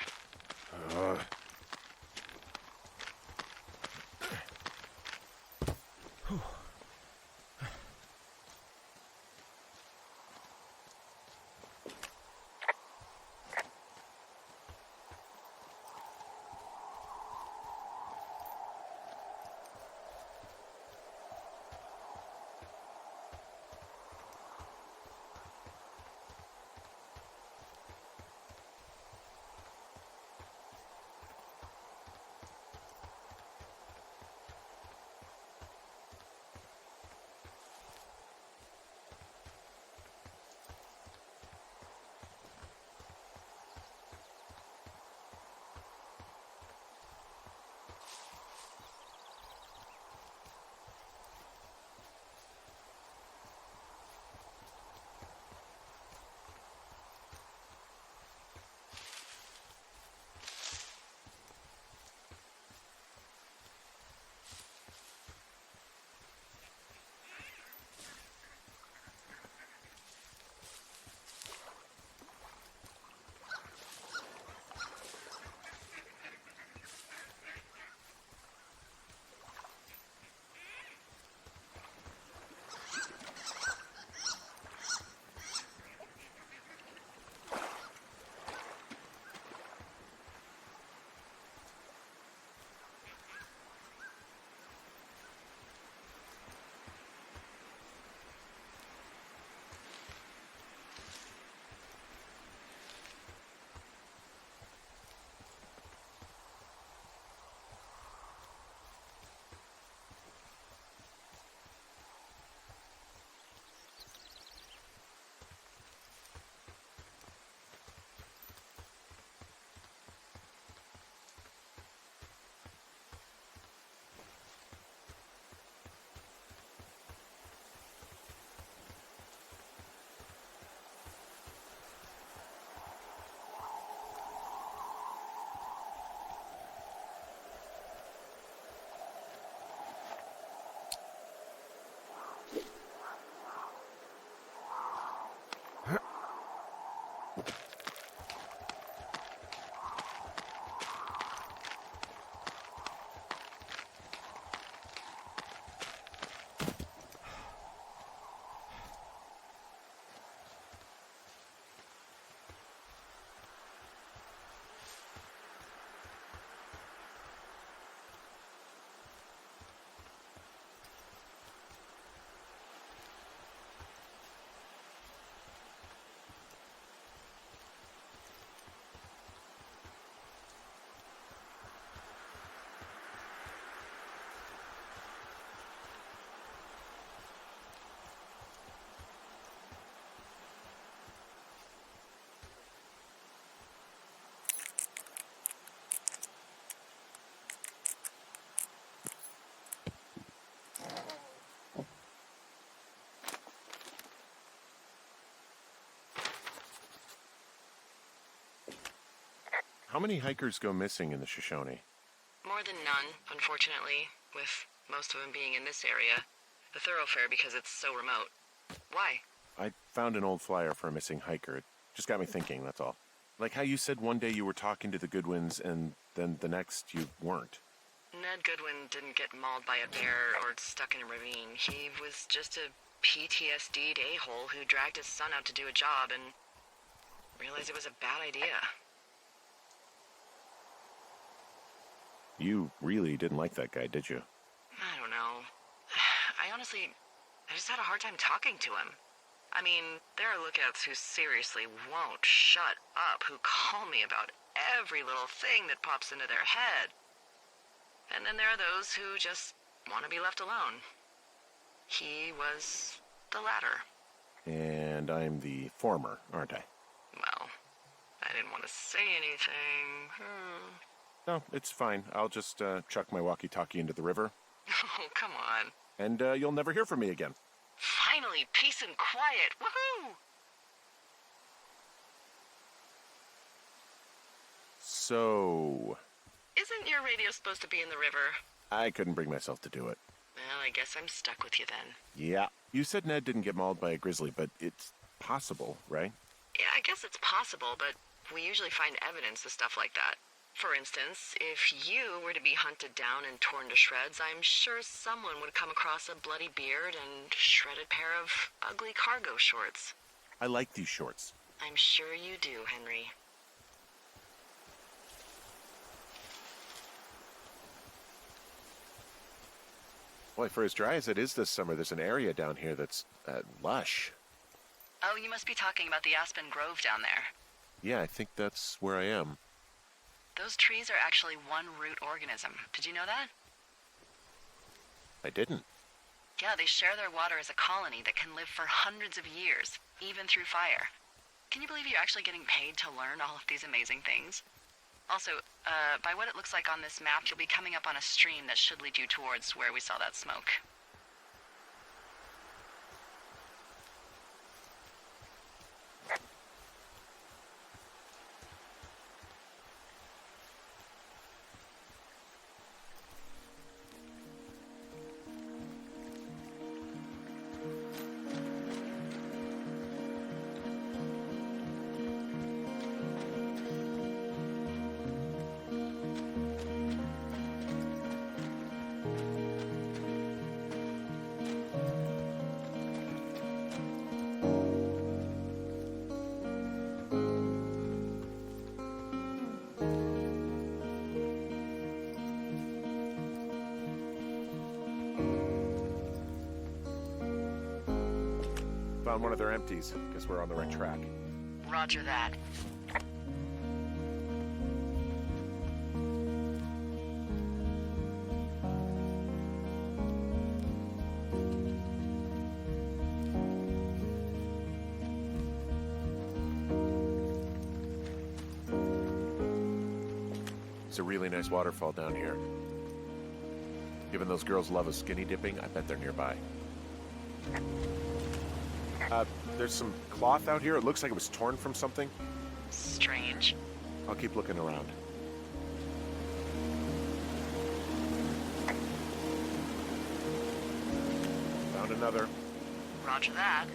How many hikers go missing in the Shoshone? More than none, unfortunately, with most of them being in this area. The thoroughfare because it's so remote. Why? I found an old flyer for a missing hiker. It just got me thinking, that's all. Like how you said one day you were talking to the Goodwins and then the next you weren't. Ned Goodwin didn't get mauled by a bear or stuck in a ravine. He was just a PTSD'd a-hole who dragged his son out to do a job and realized it was a bad idea. You really didn't like that guy, did you? I don't know. I just had a hard time talking to him. I mean, there are lookouts who seriously won't shut up, who call me about every little thing that pops into their head. And then there are those who just want to be left alone. He was the latter. And I'm the former, aren't I? Well, I didn't want to say anything. No, it's fine. I'll just chuck my walkie-talkie into the river. Oh, come on. And you'll never hear from me again. Finally, peace and quiet. Woohoo! So... Isn't your radio supposed to be in the river? I couldn't bring myself to do it. Well, I guess I'm stuck with you then. Yeah. You said Ned didn't get mauled by a grizzly, but it's possible, right? Yeah, I guess it's possible, but we usually find evidence of stuff like that. For instance, if you were to be hunted down and torn to shreds, I'm sure someone would come across a bloody beard and shredded pair of ugly cargo shorts. I like these shorts. I'm sure you do, Henry. Boy, for as dry as it is this summer, there's an area down here that's lush. Oh, you must be talking about the Aspen Grove down there. Yeah, I think that's where I am. Those trees are actually one root organism. Did you know that? I didn't. Yeah, they share their water as a colony that can live for hundreds of years, even through fire. Can you believe you're actually getting paid to learn all of these amazing things? Also, by what it looks like on this map, you'll be coming up on a stream that should lead you towards where we saw that smoke. Found one of their empties. Guess we're on the right track. Roger that. It's a really nice waterfall down here. Given those girls love a skinny dipping, I bet they're nearby. There's some cloth out here. It looks like it was torn from something. Strange. I'll keep looking around. Found another. Roger that.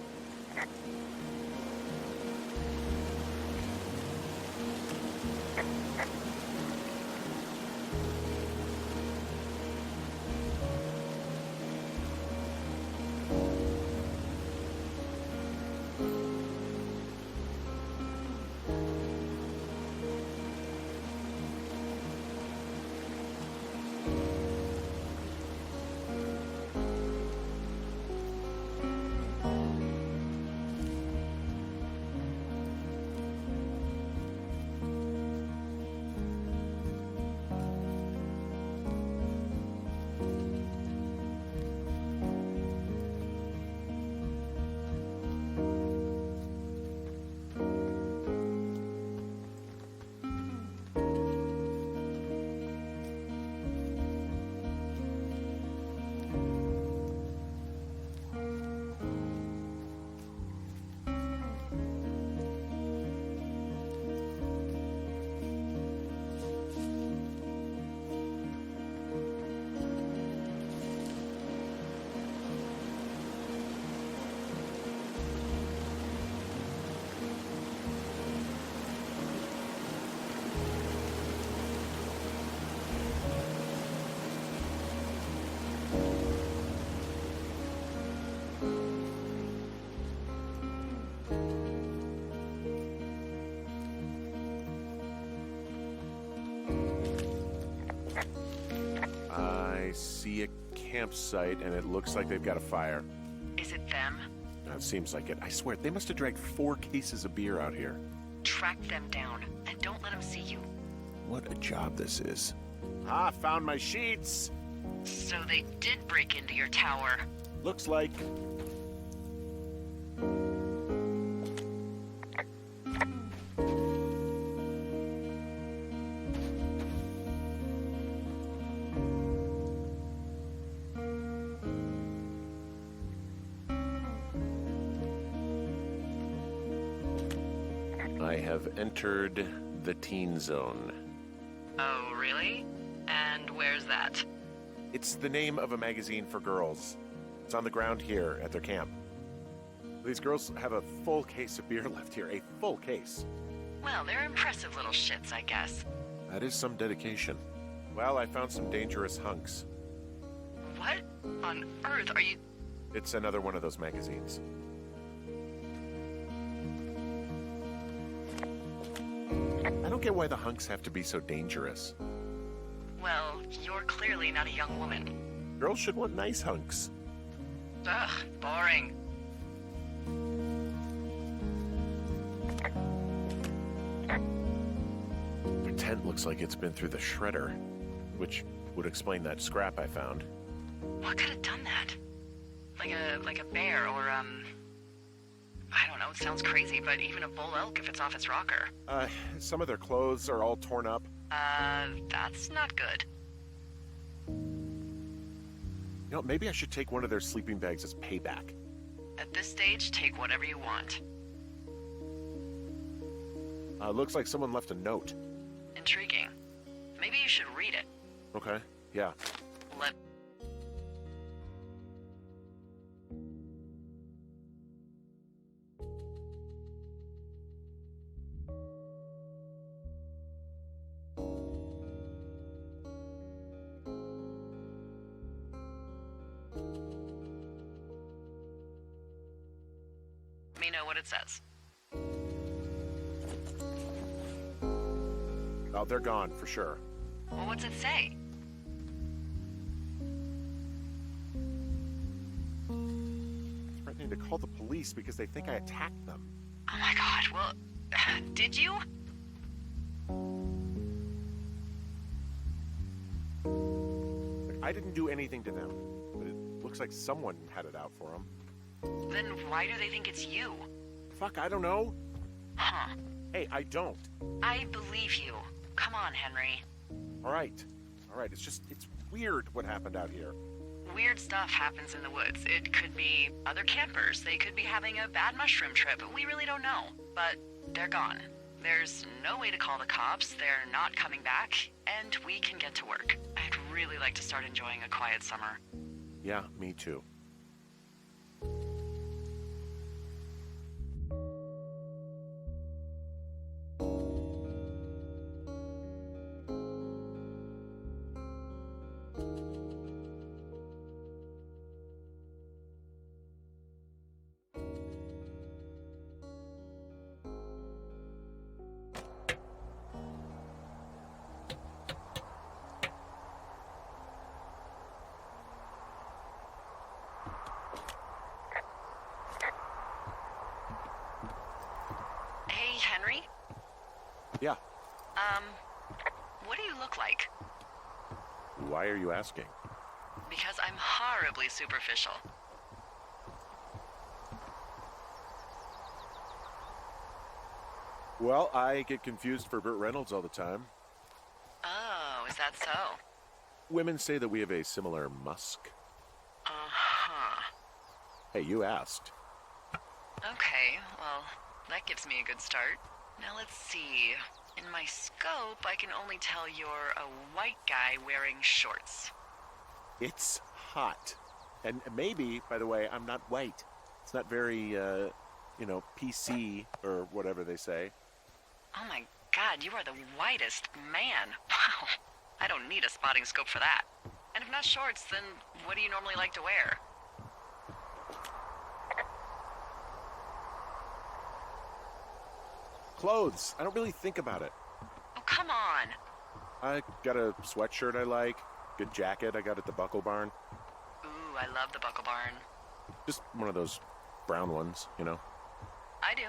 see a campsite, and it looks like they've got a fire. Is it them? That seems like it. I swear, they must have dragged 4 cases of beer out here. Track them down, and don't let them see you. What a job this is. Ah, found my sheets! So they did break into your tower. Looks like... I have entered the teen zone. Oh, really? And where's that? It's the name of a magazine for girls. It's on the ground here at their camp. These girls have a full case of beer left here. A full case. Well, they're impressive little shits, I guess. That is some dedication. Well, I found some dangerous hunks. What on earth are you... It's another one of those magazines. I don't get why the hunks have to be so dangerous. Well, you're clearly not a young woman. Girls should want nice hunks. Ugh, boring. Their tent looks like it's been through the shredder, which would explain that scrap I found. What could have done that? Like a bear or, I don't know, it sounds crazy, but even a bull elk if it's off its rocker. Some of their clothes are all torn up. That's not good. You know, maybe I should take one of their sleeping bags as payback. At this stage, take whatever you want. Looks like someone left a note. Intriguing. Maybe you should read it. Okay, yeah. Let... me know what it says. Oh, they're gone, for sure. Well, what's it say? Threatening to call the police because they think I attacked them. Oh my god, well, did you? Like, I didn't do anything to them, but it looks like someone had it out for them. Then why do they think it's you? Fuck, I don't know. Huh. Hey, I don't. I believe you. Come on, Henry. All right, it's weird what happened out here. Weird stuff happens in the woods. It could be other campers. They could be having a bad mushroom trip. We really don't know. But they're gone. There's no way to call the cops. They're not coming back. And we can get to work. I'd really like to start enjoying a quiet summer. Yeah, me too. Hey, Henry? Yeah. What do you look like? Why are you asking? Because I'm horribly superficial. Well, I get confused for Burt Reynolds all the time. Oh, is that so? Women say that we have a similar musk. Uh-huh. Hey, you asked. Okay, well, that gives me a good start. Now let's see. In my scope, I can only tell you're a white guy wearing shorts. It's hot. And maybe, by the way, I'm not white. It's not very, PC or whatever they say. Oh my god, you are the whitest man. Wow. I don't need a spotting scope for that. And if not shorts, then what do you normally like to wear? Clothes. I don't really think about it. Oh, come on. I got a sweatshirt I like, good jacket I got at the Buckle Barn. Ooh, I love the Buckle Barn. Just one of those brown ones, you know? I do.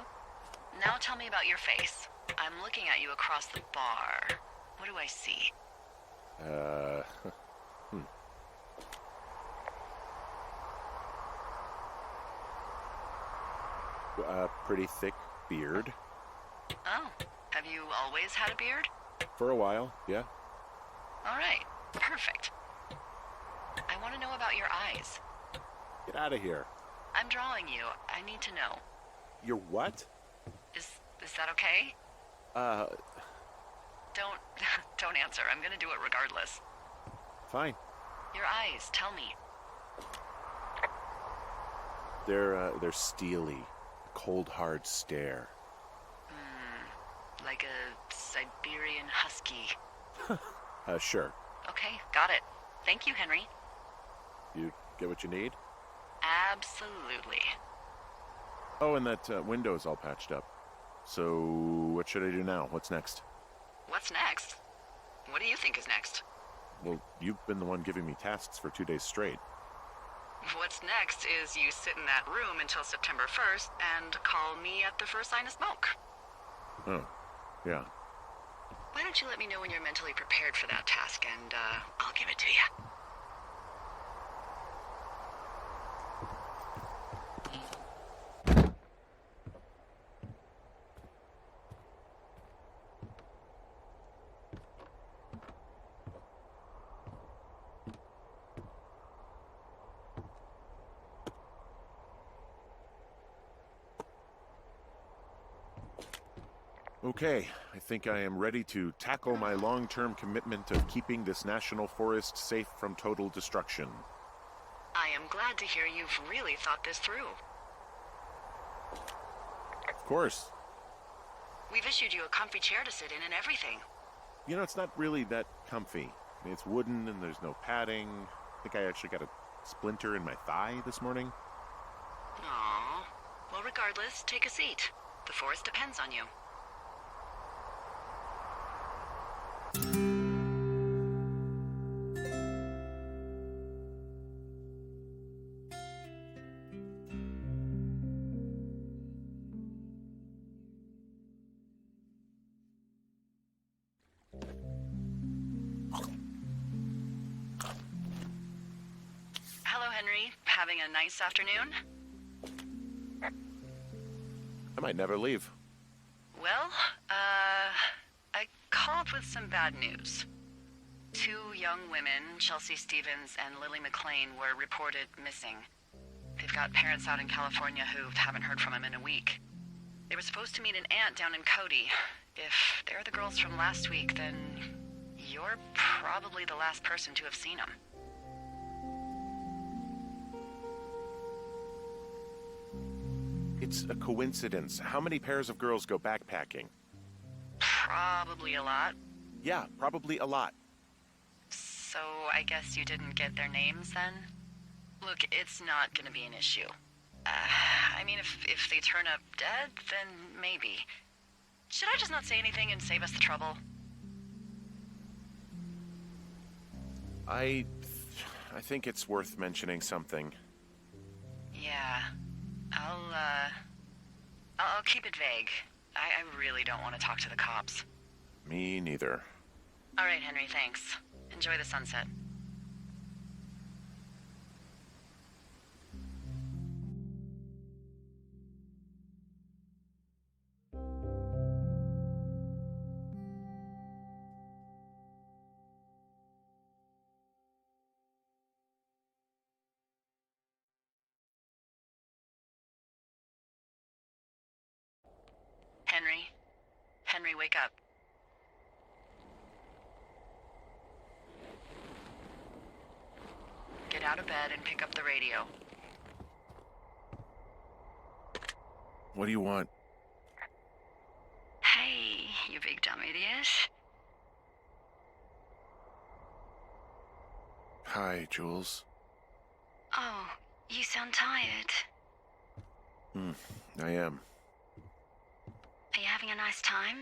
Now tell me about your face. I'm looking at you across the bar. What do I see? Pretty thick beard. Oh, have you always had a beard? For a while, yeah. All right, perfect. I want to know about your eyes. Get out of here. I'm drawing you. I need to know. Your what? Is that okay? Don't don't answer. I'm gonna do it regardless. Fine. Your eyes, tell me. They're steely. Cold, hard stare. Like a Siberian husky. Sure. Okay, got it. Thank you, Henry. You get what you need? Absolutely. Oh, and that window's all patched up. So, what should I do now? What's next? What's next? What do you think is next? Well, you've been the one giving me tasks for 2 days straight. What's next is you sit in that room until September 1st and call me at the first sign of smoke. Oh, yeah. Why don't you let me know when you're mentally prepared for that task, and I'll give it to you. Okay, I think I am ready to tackle my long-term commitment of keeping this national forest safe from total destruction. I am glad to hear you've really thought this through. Of course. We've issued you a comfy chair to sit in and everything. You know, it's not really that comfy. I mean, it's wooden and there's no padding. I think I actually got a splinter in my thigh this morning. Aww. Well, regardless, take a seat. The forest depends on you. Hello, Henry. Having a nice afternoon? I might never leave. Well, I called with some bad news. 2 young women, Chelsea Stevens and Lily McLean, were reported missing. They've got parents out in California who haven't heard from them in a week. They were supposed to meet an aunt down in Cody. If they're the girls from last week, then you're probably the last person to have seen them. It's a coincidence. How many pairs of girls go backpacking? Probably a lot. Yeah, probably a lot. So I guess you didn't get their names then? Look, it's not gonna be an issue. I mean, if they turn up dead, then maybe. Should I just not say anything and save us the trouble? I think it's worth mentioning something. Yeah. I'll keep it vague. I really don't want to talk to the cops. Me neither. All right, Henry, thanks. Enjoy the sunset. Henry? Henry, wake up. Get out of bed and pick up the radio. What do you want? Hey, you big dumb idiot. Hi, Jules. Oh, you sound tired. I am. Are you having a nice time?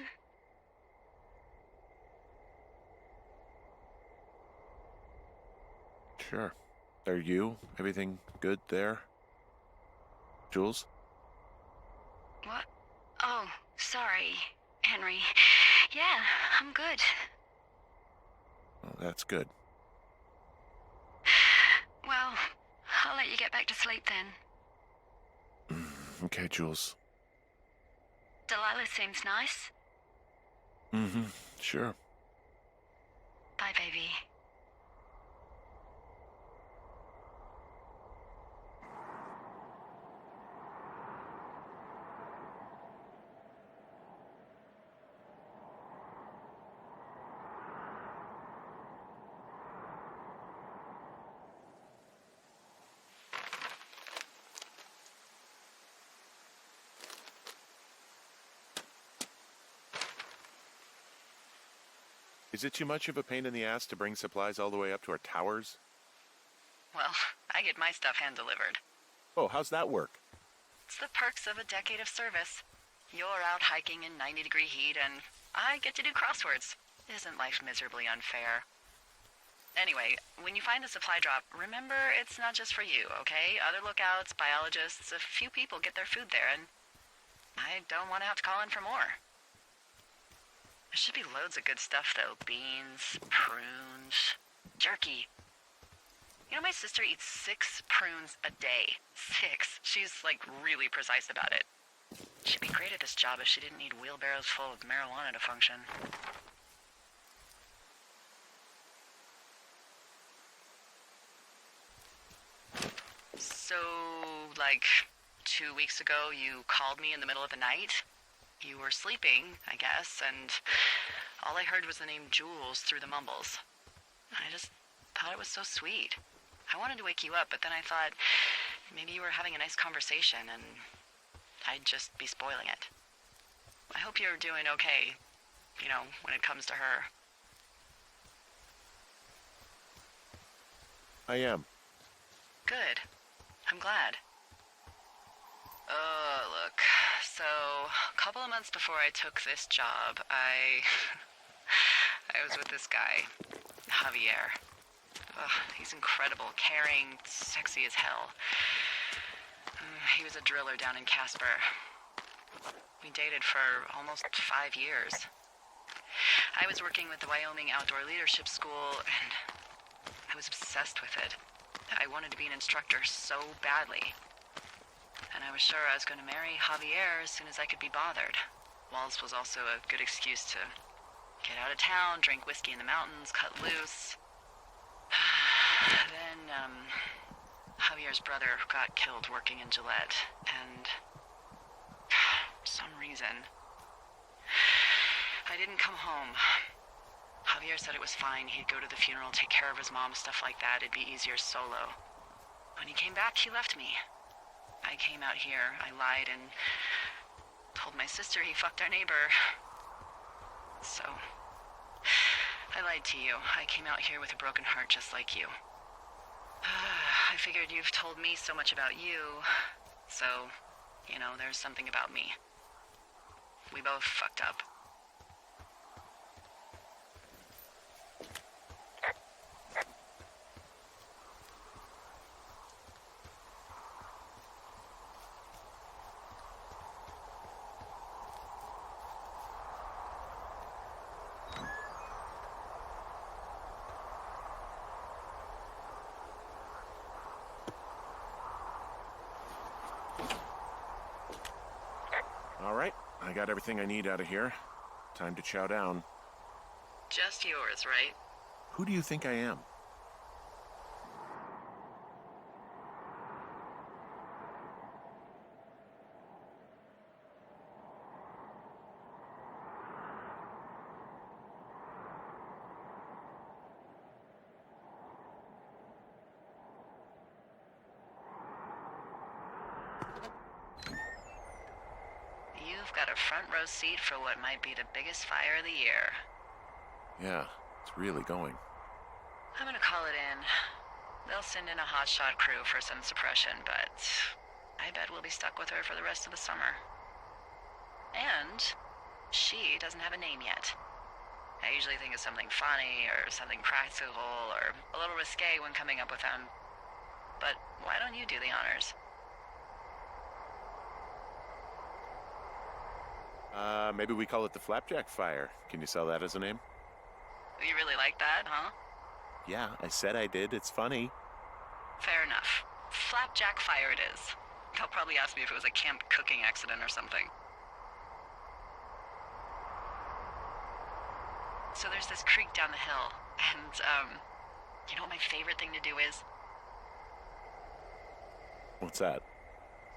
Sure. Are you? Everything good there? Jules? What? Oh, sorry, Henry. Yeah, I'm good. Well, that's good. Well, I'll let you get back to sleep then. Okay, Jules. Delilah seems nice. Mm-hmm. Sure. Bye, baby. Is it too much of a pain in the ass to bring supplies all the way up to our towers? Well, I get my stuff hand-delivered. Oh, how's that work? It's the perks of a decade of service. You're out hiking in 90-degree heat, and I get to do crosswords. Isn't life miserably unfair? Anyway, when you find the supply drop, remember it's not just for you, okay? Other lookouts, biologists, a few people get their food there, and I don't want to have to call in for more. There should be loads of good stuff, though. Beans, prunes, jerky. You know, my sister eats 6 prunes a day. 6. She's, really precise about it. She'd be great at this job if she didn't need wheelbarrows full of marijuana to function. So, 2 weeks ago, you called me in the middle of the night? You were sleeping, I guess, and all I heard was the name Jules through the mumbles. I just thought it was so sweet. I wanted to wake you up, but then I thought maybe you were having a nice conversation and I'd just be spoiling it. I hope you're doing okay, when it comes to her. I am. Good. I'm glad. Look, so a couple of months before I took this job, I was with this guy, Javier. He's incredible, caring, sexy as hell. He was a driller down in Casper. We dated for almost 5 years. I was working with the Wyoming Outdoor Leadership School, and I was obsessed with it. I wanted to be an instructor so badly. And I was sure I was going to marry Javier as soon as I could be bothered. Walls was also a good excuse to get out of town, drink whiskey in the mountains, cut loose. Then, Javier's brother got killed working in Gillette, and for some reason, I didn't come home. Javier said it was fine. He'd go to the funeral, take care of his mom, stuff like that. It'd be easier solo. When he came back, he left me. I came out here, I lied, and told my sister he fucked our neighbor. So, I lied to you. I came out here with a broken heart just like you. I figured you've told me so much about you, so, there's something about me. We both fucked up. All right, I got everything I need out of here. Time to chow down. Just yours, right? Who do you think I am? You've got a front row seat for what might be the biggest fire of the year. Yeah, it's really going. I'm gonna call it in. They'll send in a hotshot crew for some suppression, but I bet we'll be stuck with her for the rest of the summer. And she doesn't have a name yet. I usually think of something funny or something practical or a little risque when coming up with them. But why don't you do the honors? Maybe we call it the Flapjack Fire. Can you sell that as a name? You really like that, huh? Yeah, I said I did. It's funny. Fair enough. Flapjack Fire it is. They'll probably ask me if it was a camp cooking accident or something. So there's this creek down the hill, and, you know what my favorite thing to do is? What's that?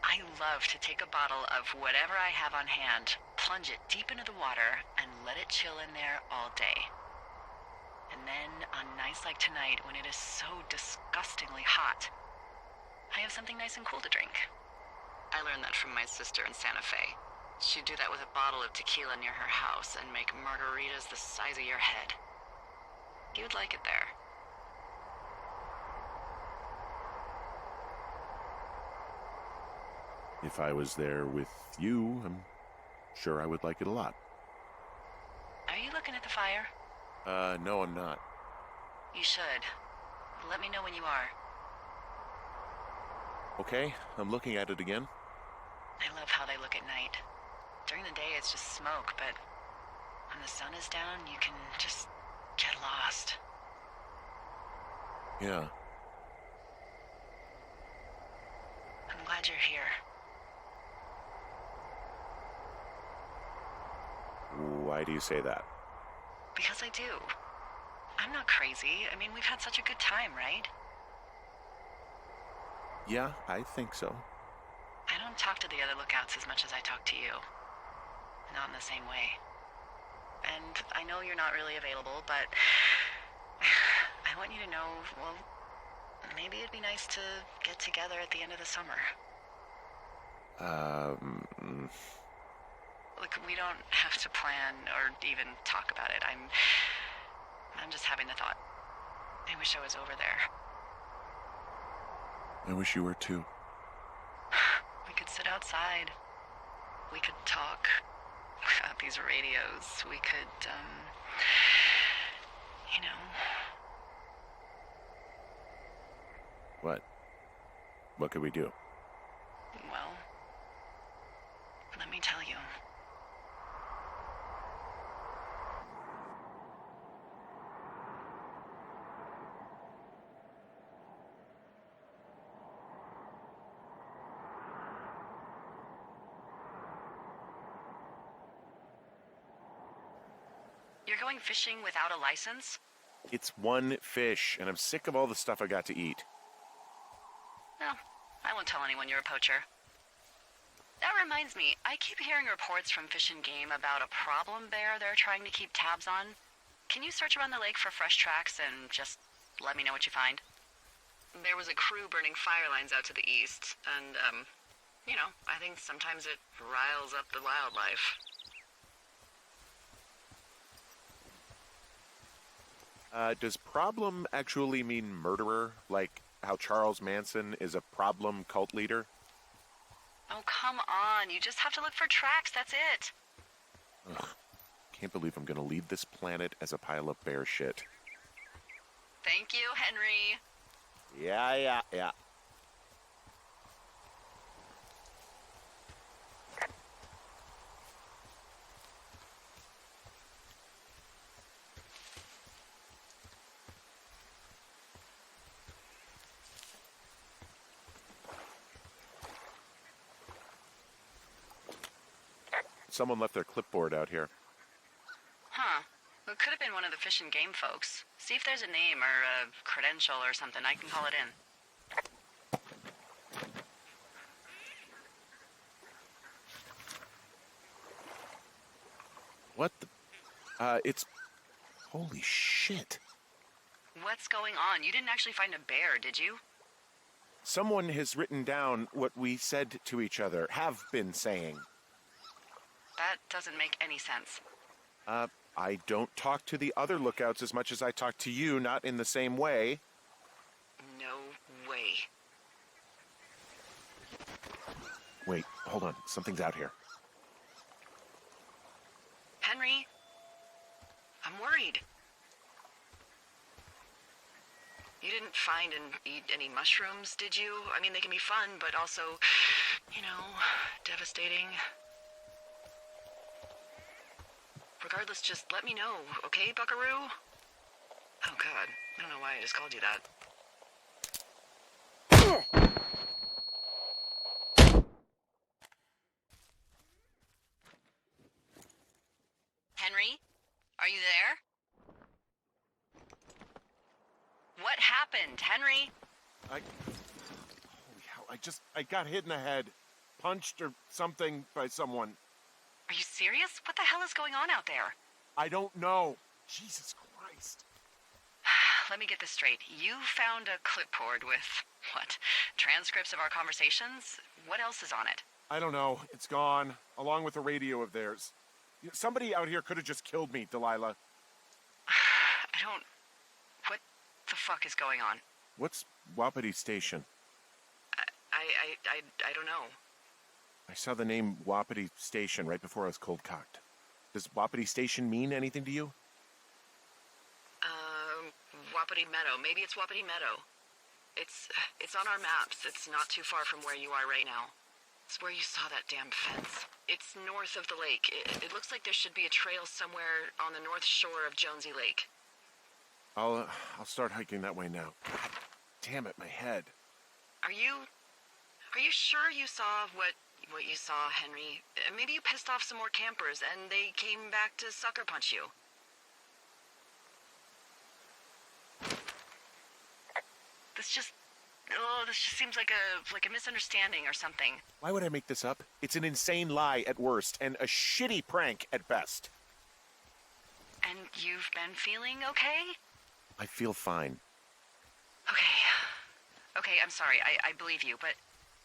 I love to take a bottle of whatever I have on hand, plunge it deep into the water, and let it chill in there all day. And then, on nights like tonight, when it is so disgustingly hot, I have something nice and cool to drink. I learned that from my sister in Santa Fe. She'd do that with a bottle of tequila near her house and make margaritas the size of your head. You'd like it there. If I was there with you, I'm sure I would like it a lot. Are you looking at the fire? No, I'm not. You should. Let me know when you are. Okay, I'm looking at it again. I love how they look at night. During the day, it's just smoke, but when the sun is down, you can just get lost. Yeah. I'm glad you're here. Why do you say that? Because I do. I'm not crazy. I mean, we've had such a good time, right? Yeah, I think so. I don't talk to the other lookouts as much as I talk to you. Not in the same way. And I know you're not really available, but I want you to know, well, maybe it'd be nice to get together at the end of the summer. Look, we don't have to plan or even talk about it. I'm just having the thought. I wish I was over there. I wish you were too. We could sit outside. We could talk about these radios. We could, you know. What? What could we do? Well, let me tell you. You're going fishing without a license? It's one fish, and I'm sick of all the stuff I got to eat. No, I won't tell anyone you're a poacher. That reminds me, I keep hearing reports from Fish and Game about a problem bear they're trying to keep tabs on. Can you search around the lake for fresh tracks and just let me know what you find? There was a crew burning fire lines out to the east, and, you know, I think sometimes it riles up the wildlife. Does problem actually mean murderer? Like how Charles Manson is a problem cult leader? Oh, come on. You just have to look for tracks. That's it. Ugh. Can't believe I'm gonna leave this planet as a pile of bear shit. Thank you, Henry. Yeah. Someone left their clipboard out here. Huh. It could have been one of the Fish and Game folks. See if there's a name or a credential or something. I can call it in. What the? It's... Holy shit. What's going on? You didn't actually find a bear, did you? Someone has written down what we said to each other, have been saying. That doesn't make any sense. I don't talk to the other lookouts as much as I talk to you, not in the same way. No way. Wait, hold on. Something's out here. Henry? I'm I'm worried. You didn't find and eat any mushrooms, did you? I mean, they can be fun, but also, devastating. Regardless, just let me know, okay, buckaroo? Oh, God. I don't know why I just called you that. Henry? Are you there? What happened, Henry? Holy hell, I got hit in the head. Punched or something by someone. Are you serious? What the hell is going on out there? I don't know. Jesus Christ. Let me get this straight. You found a clipboard with, what, transcripts of our conversations? What else is on it? I don't know. It's gone, along with a radio of theirs. Somebody out here could have just killed me, Delilah. What the fuck is going on? What's Wapiti Station? I don't know. I saw the name Wapiti Station right before I was cold-cocked. Does Wapiti Station mean anything to you? Wapiti Meadow. Maybe it's Wapiti Meadow. It's on our maps. It's not too far from where you are right now. It's where you saw that damn fence. It's north of the lake. It looks like there should be a trail somewhere on the north shore of Jonesy Lake. I'll start hiking that way now. God damn it, my head. Are you sure you saw what you saw, Henry? Maybe you pissed off some more campers and they came back to sucker punch you. This just seems like a misunderstanding or something. Why would I make this up? It's an insane lie at worst and a shitty prank at best. And you've been feeling okay? I feel fine. Okay, I'm sorry. I believe you, but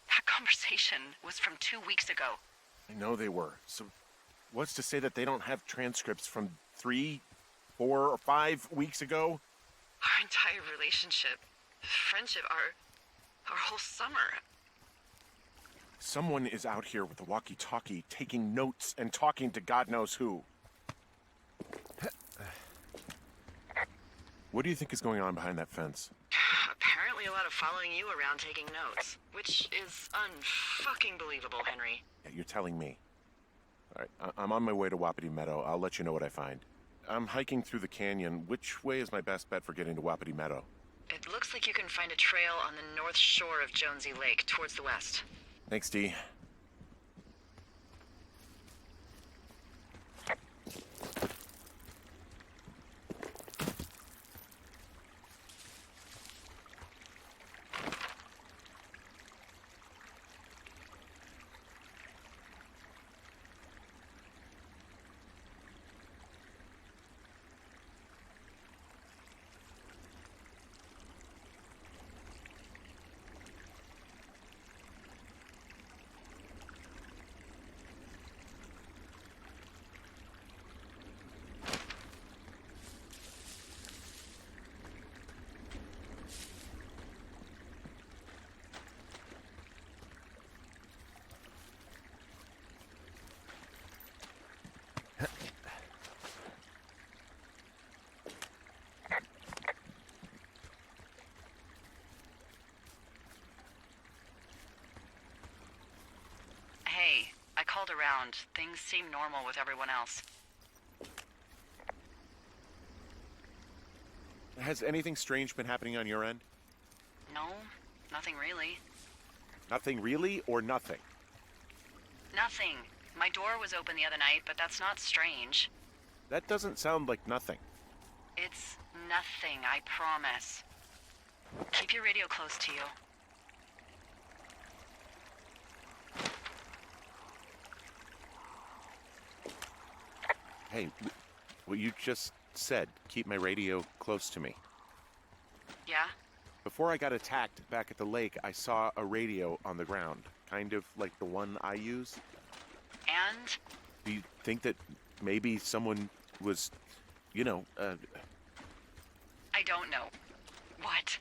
that conversation was from 2 weeks ago. I know they were. So what's to say that they don't have transcripts from 3, 4, or 5 weeks ago? Our entire relationship, friendship, our whole summer. Someone is out here with a walkie-talkie taking notes and talking to God knows who. What do you think is going on behind that fence? Apparently a lot of following you around taking notes, which is unfucking believable, Henry. Yeah, you're telling me. All right, I'm on my way to Wapiti Meadow. I'll let you know what I find. I'm hiking through the canyon. Which way is my best bet for getting to Wapiti Meadow? It looks like you can find a trail on the north shore of Jonesy Lake, towards the west. Thanks, Dee. Hey, I called around. Things seem normal with everyone else. Has anything strange been happening on your end? No, nothing really. Nothing really, or nothing? Nothing. My door was open the other night, but that's not strange. That doesn't sound like nothing. It's nothing, I promise. Keep your radio close to you. Hey, what you just said, keep my radio close to me. Yeah? Before I got attacked back at the lake, I saw a radio on the ground, kind of like the one I use. And? Do you think that maybe someone was, I don't know. What?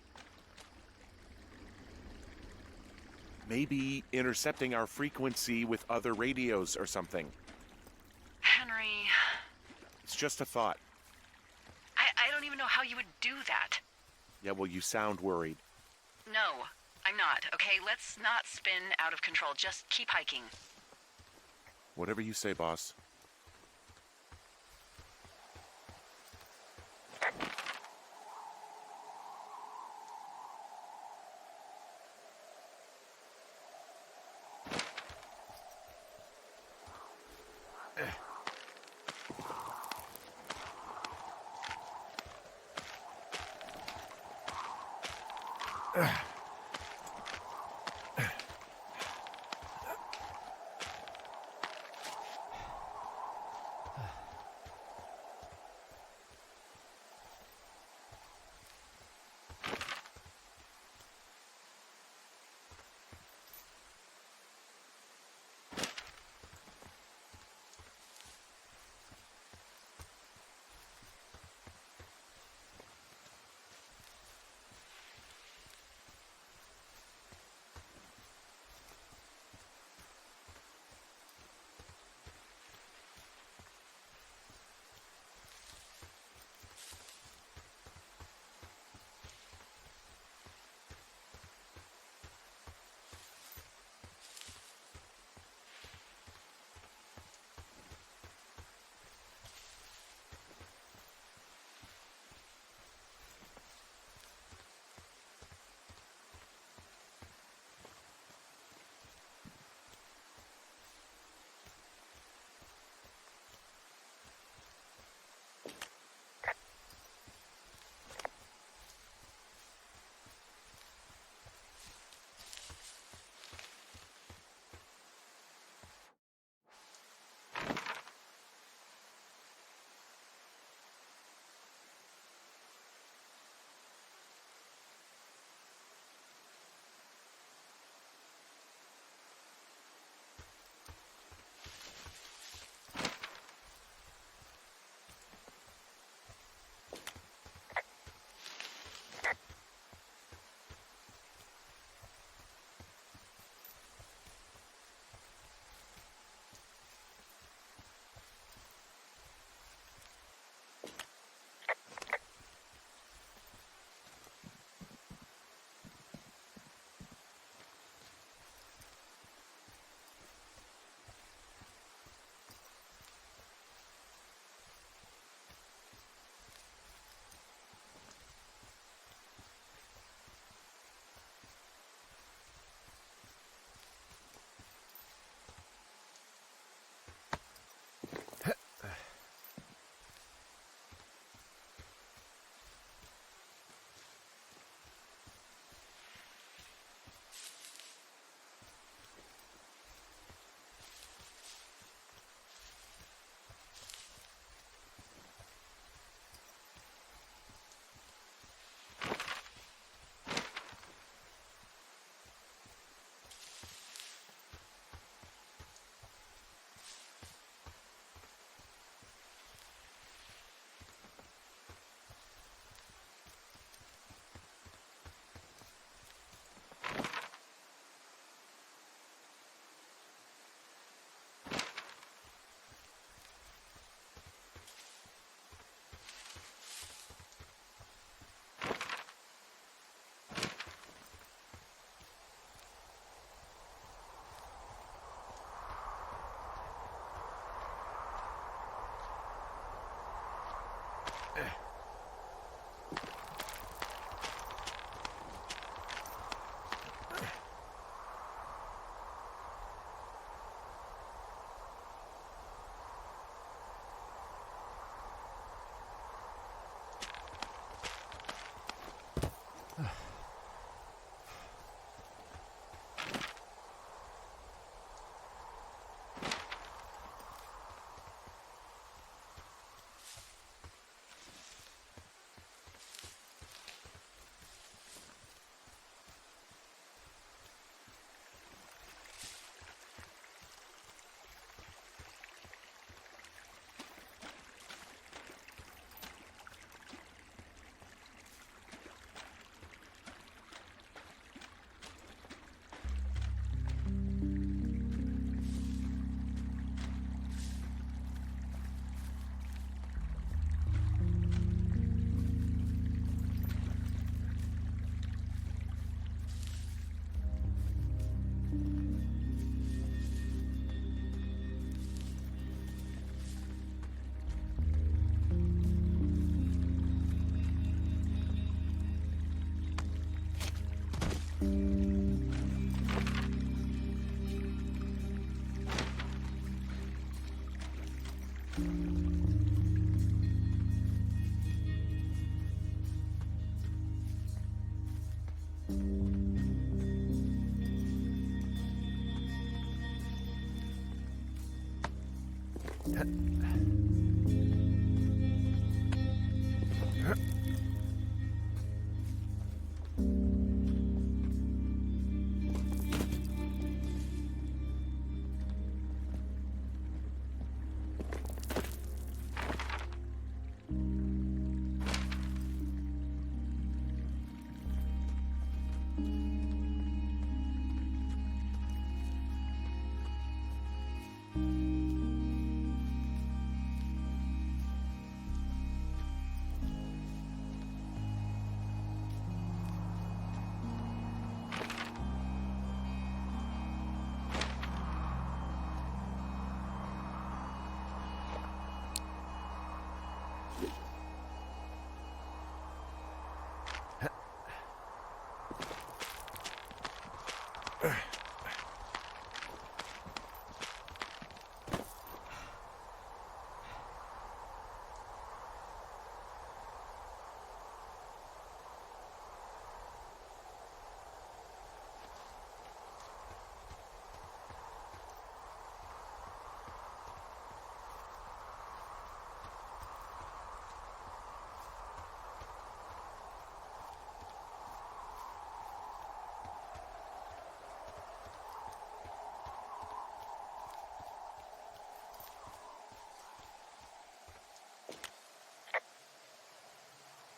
maybe intercepting our frequency with other radios or something? Henry... It's just a thought. I don't even know how you would do that. Yeah, well, you sound worried. No, I'm not, okay? Let's not spin out of control. Just keep hiking. Whatever you say, boss.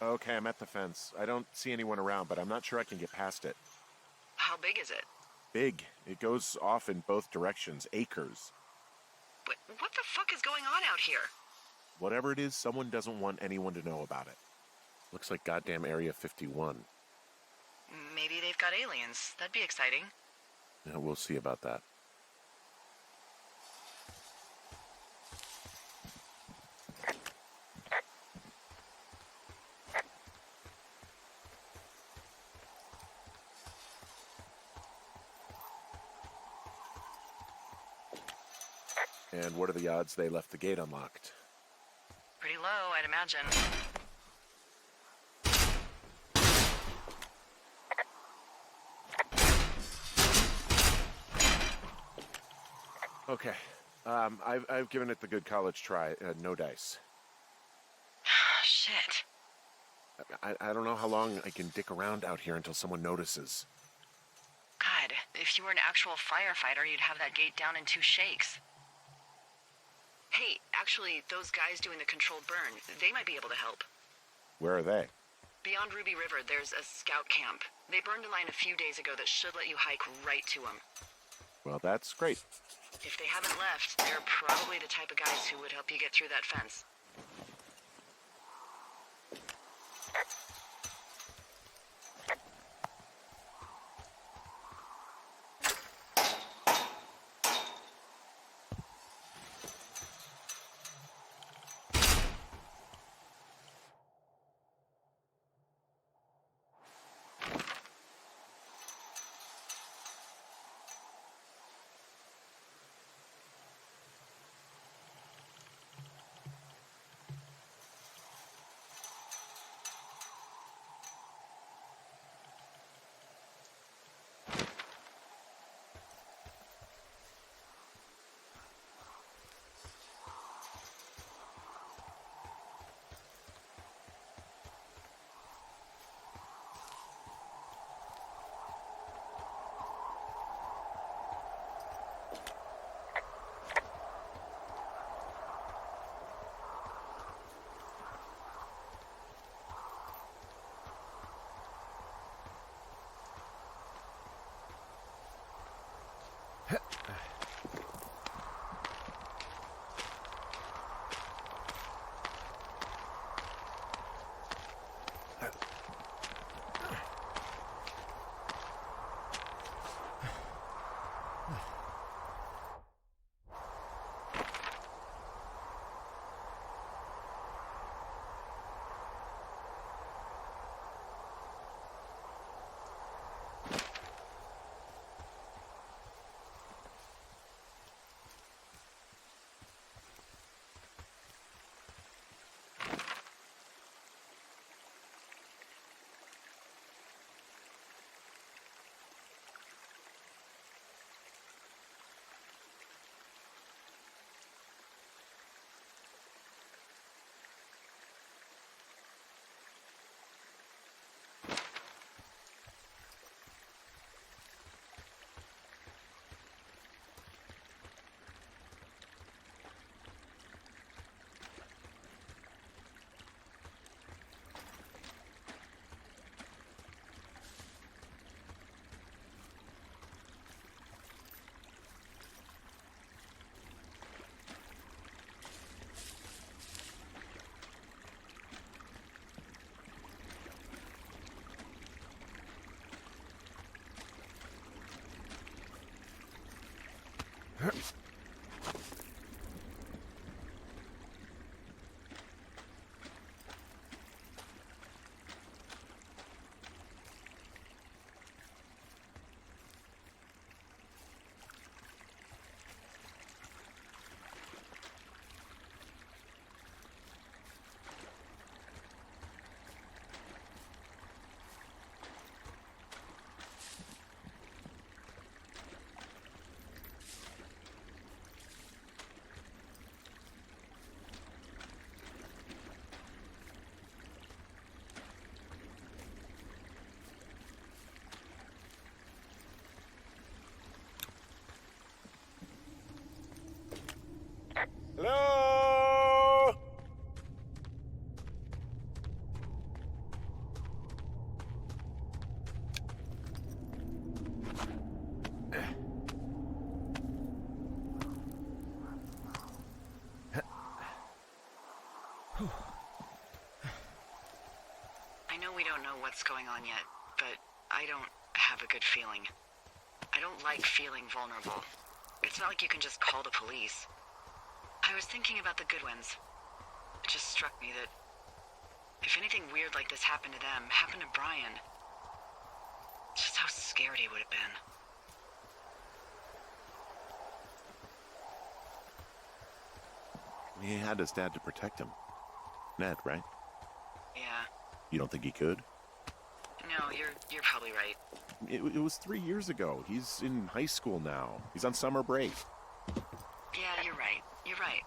Okay, I'm at the fence. I don't see anyone around, but I'm not sure I can get past it. How big is it? Big. It goes off in both directions. Acres. But what the fuck is going on out here? Whatever it is, someone doesn't want anyone to know about it. Looks like goddamn Area 51. Maybe they've got aliens. That'd be exciting. Yeah, we'll see about that. And what are the odds they left the gate unlocked? Pretty low, I'd imagine. Okay. I've given it the good college try. No dice. Shit. I don't know how long I can dick around out here until someone notices. God, if you were an actual firefighter, you'd have that gate down in 2 shakes. Hey, actually, those guys doing the controlled burn, they might be able to help. Where are they? Beyond Ruby River, there's a scout camp. They burned a line a few days ago that should let you hike right to them. Well, that's great. If they haven't left, they're probably the type of guys who would help you get through that fence. don't know what's going on yet, but I don't have a good feeling. I don't like feeling vulnerable. It's not like you can just call the police. I was thinking about the Goodwins. It just struck me that if anything weird like this happened to them, happened to Brian, just how scared he would have been. He had his dad to protect him. Ned, right? Yeah. You don't think he could? No, you're probably right. It was 3 years ago. He's in high school now. He's on summer break. Yeah, you're right. You're right.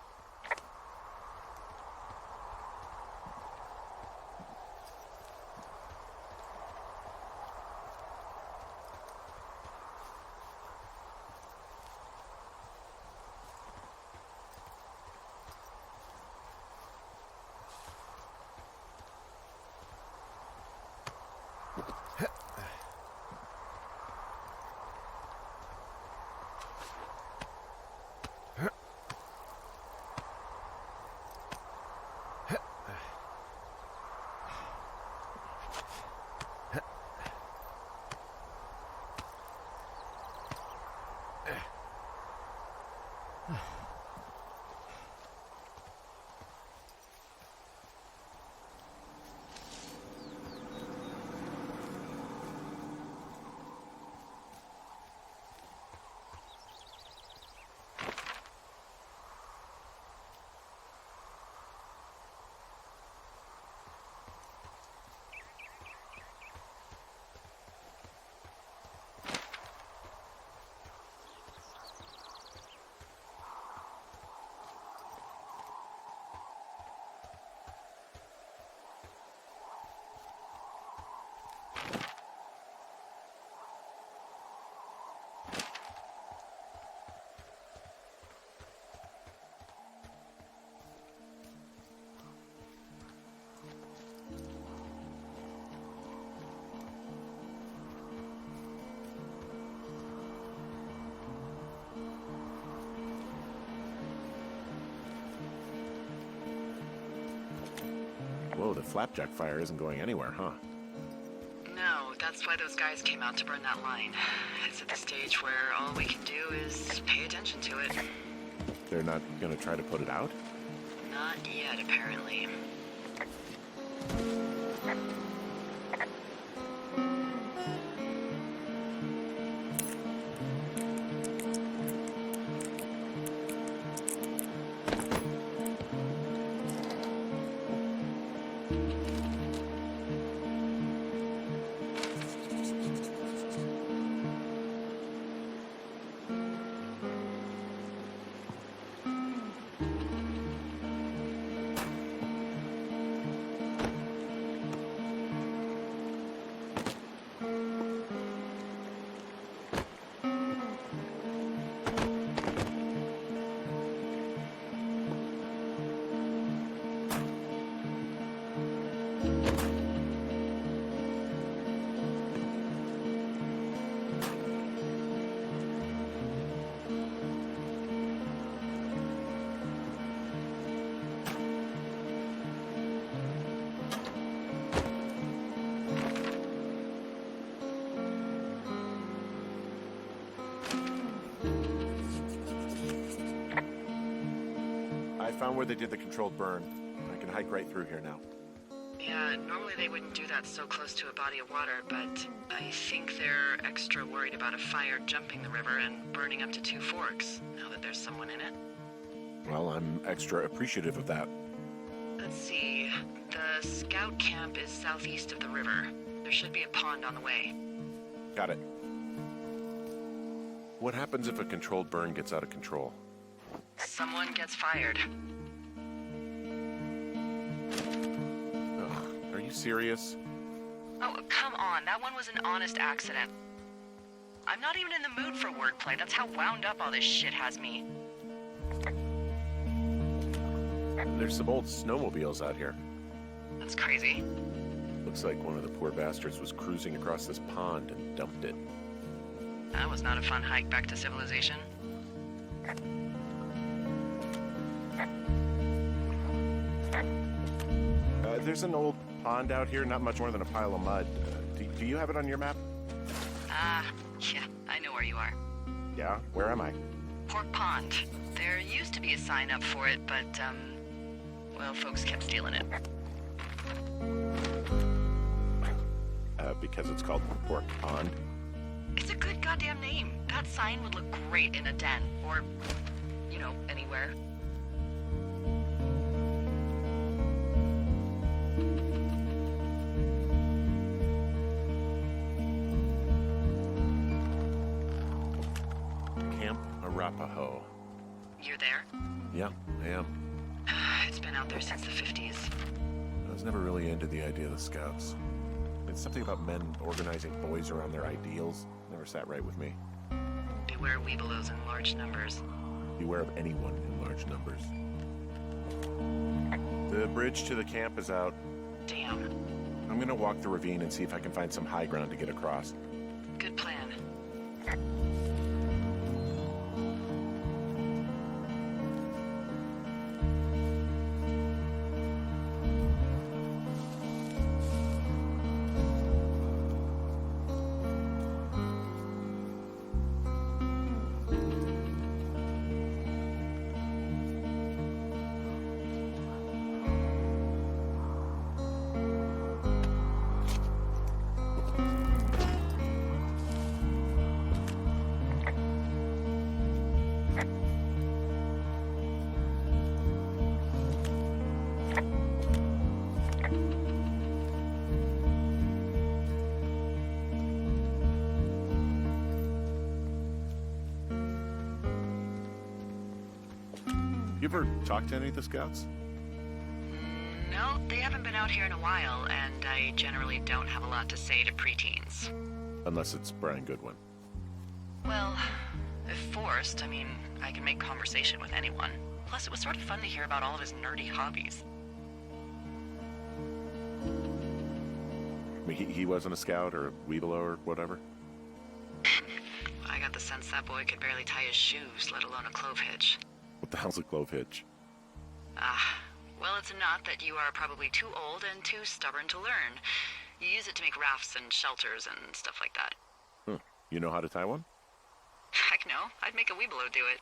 Whoa, the flapjack fire isn't going anywhere, huh? No, that's why those guys came out to burn that line. It's at the stage where all we can do is pay attention to it. They're not gonna try to put it out? Not yet, apparently. I found where they did the controlled burn. I can hike right through here now. Yeah, normally they wouldn't do that so close to a body of water, but I think they're extra worried about a fire jumping the river and burning up to 2 forks, now that there's someone in it. Well, I'm extra appreciative of that. Let's see. The scout camp is southeast of the river. There should be a pond on the way. Got it. What happens if a controlled burn gets out of control? Someone gets fired. Ugh, are you serious? Oh, come on. That one was an honest accident. I'm not even in the mood for wordplay. That's how wound up all this shit has me. There's some old snowmobiles out here. That's crazy. Looks like one of the poor bastards was cruising across this pond and dumped it. That was not a fun hike back to civilization. There's an old pond out here, not much more than a pile of mud. Do you have it on your map? Yeah, I know where you are. Yeah? Where am I? Pork Pond. There used to be a sign up for it, but, well, folks kept stealing it. Because it's called Pork Pond? It's a good goddamn name. That sign would look great in a den, or, you know, anywhere. Camp Arapaho. You're there? Yeah, I am. It's been out there since the 50s. I was never really into the idea of the Scouts. It's something about men organizing boys around their ideals. Never sat right with me. Beware weebelows in large numbers. Beware of anyone in large numbers. The bridge to the camp is out. Damn. I'm gonna walk the ravine and see if I can find some high ground to get across. Good plan. You ever talked to any of the Scouts? No, they haven't been out here in a while, and I generally don't have a lot to say to preteens. Unless it's Brian Goodwin. Well, if forced, I mean, I can make conversation with anyone. Plus, it was sort of fun to hear about all of his nerdy hobbies. I mean, he wasn't a Scout or a Weebelo or whatever? I got the sense that boy could barely tie his shoes, let alone a clove hitch. What the hell's a clove hitch? Well, it's a knot that you are probably too old and too stubborn to learn. You use it to make rafts and shelters and stuff like that. You know how to tie one? Heck no, I'd make a weebelo do it.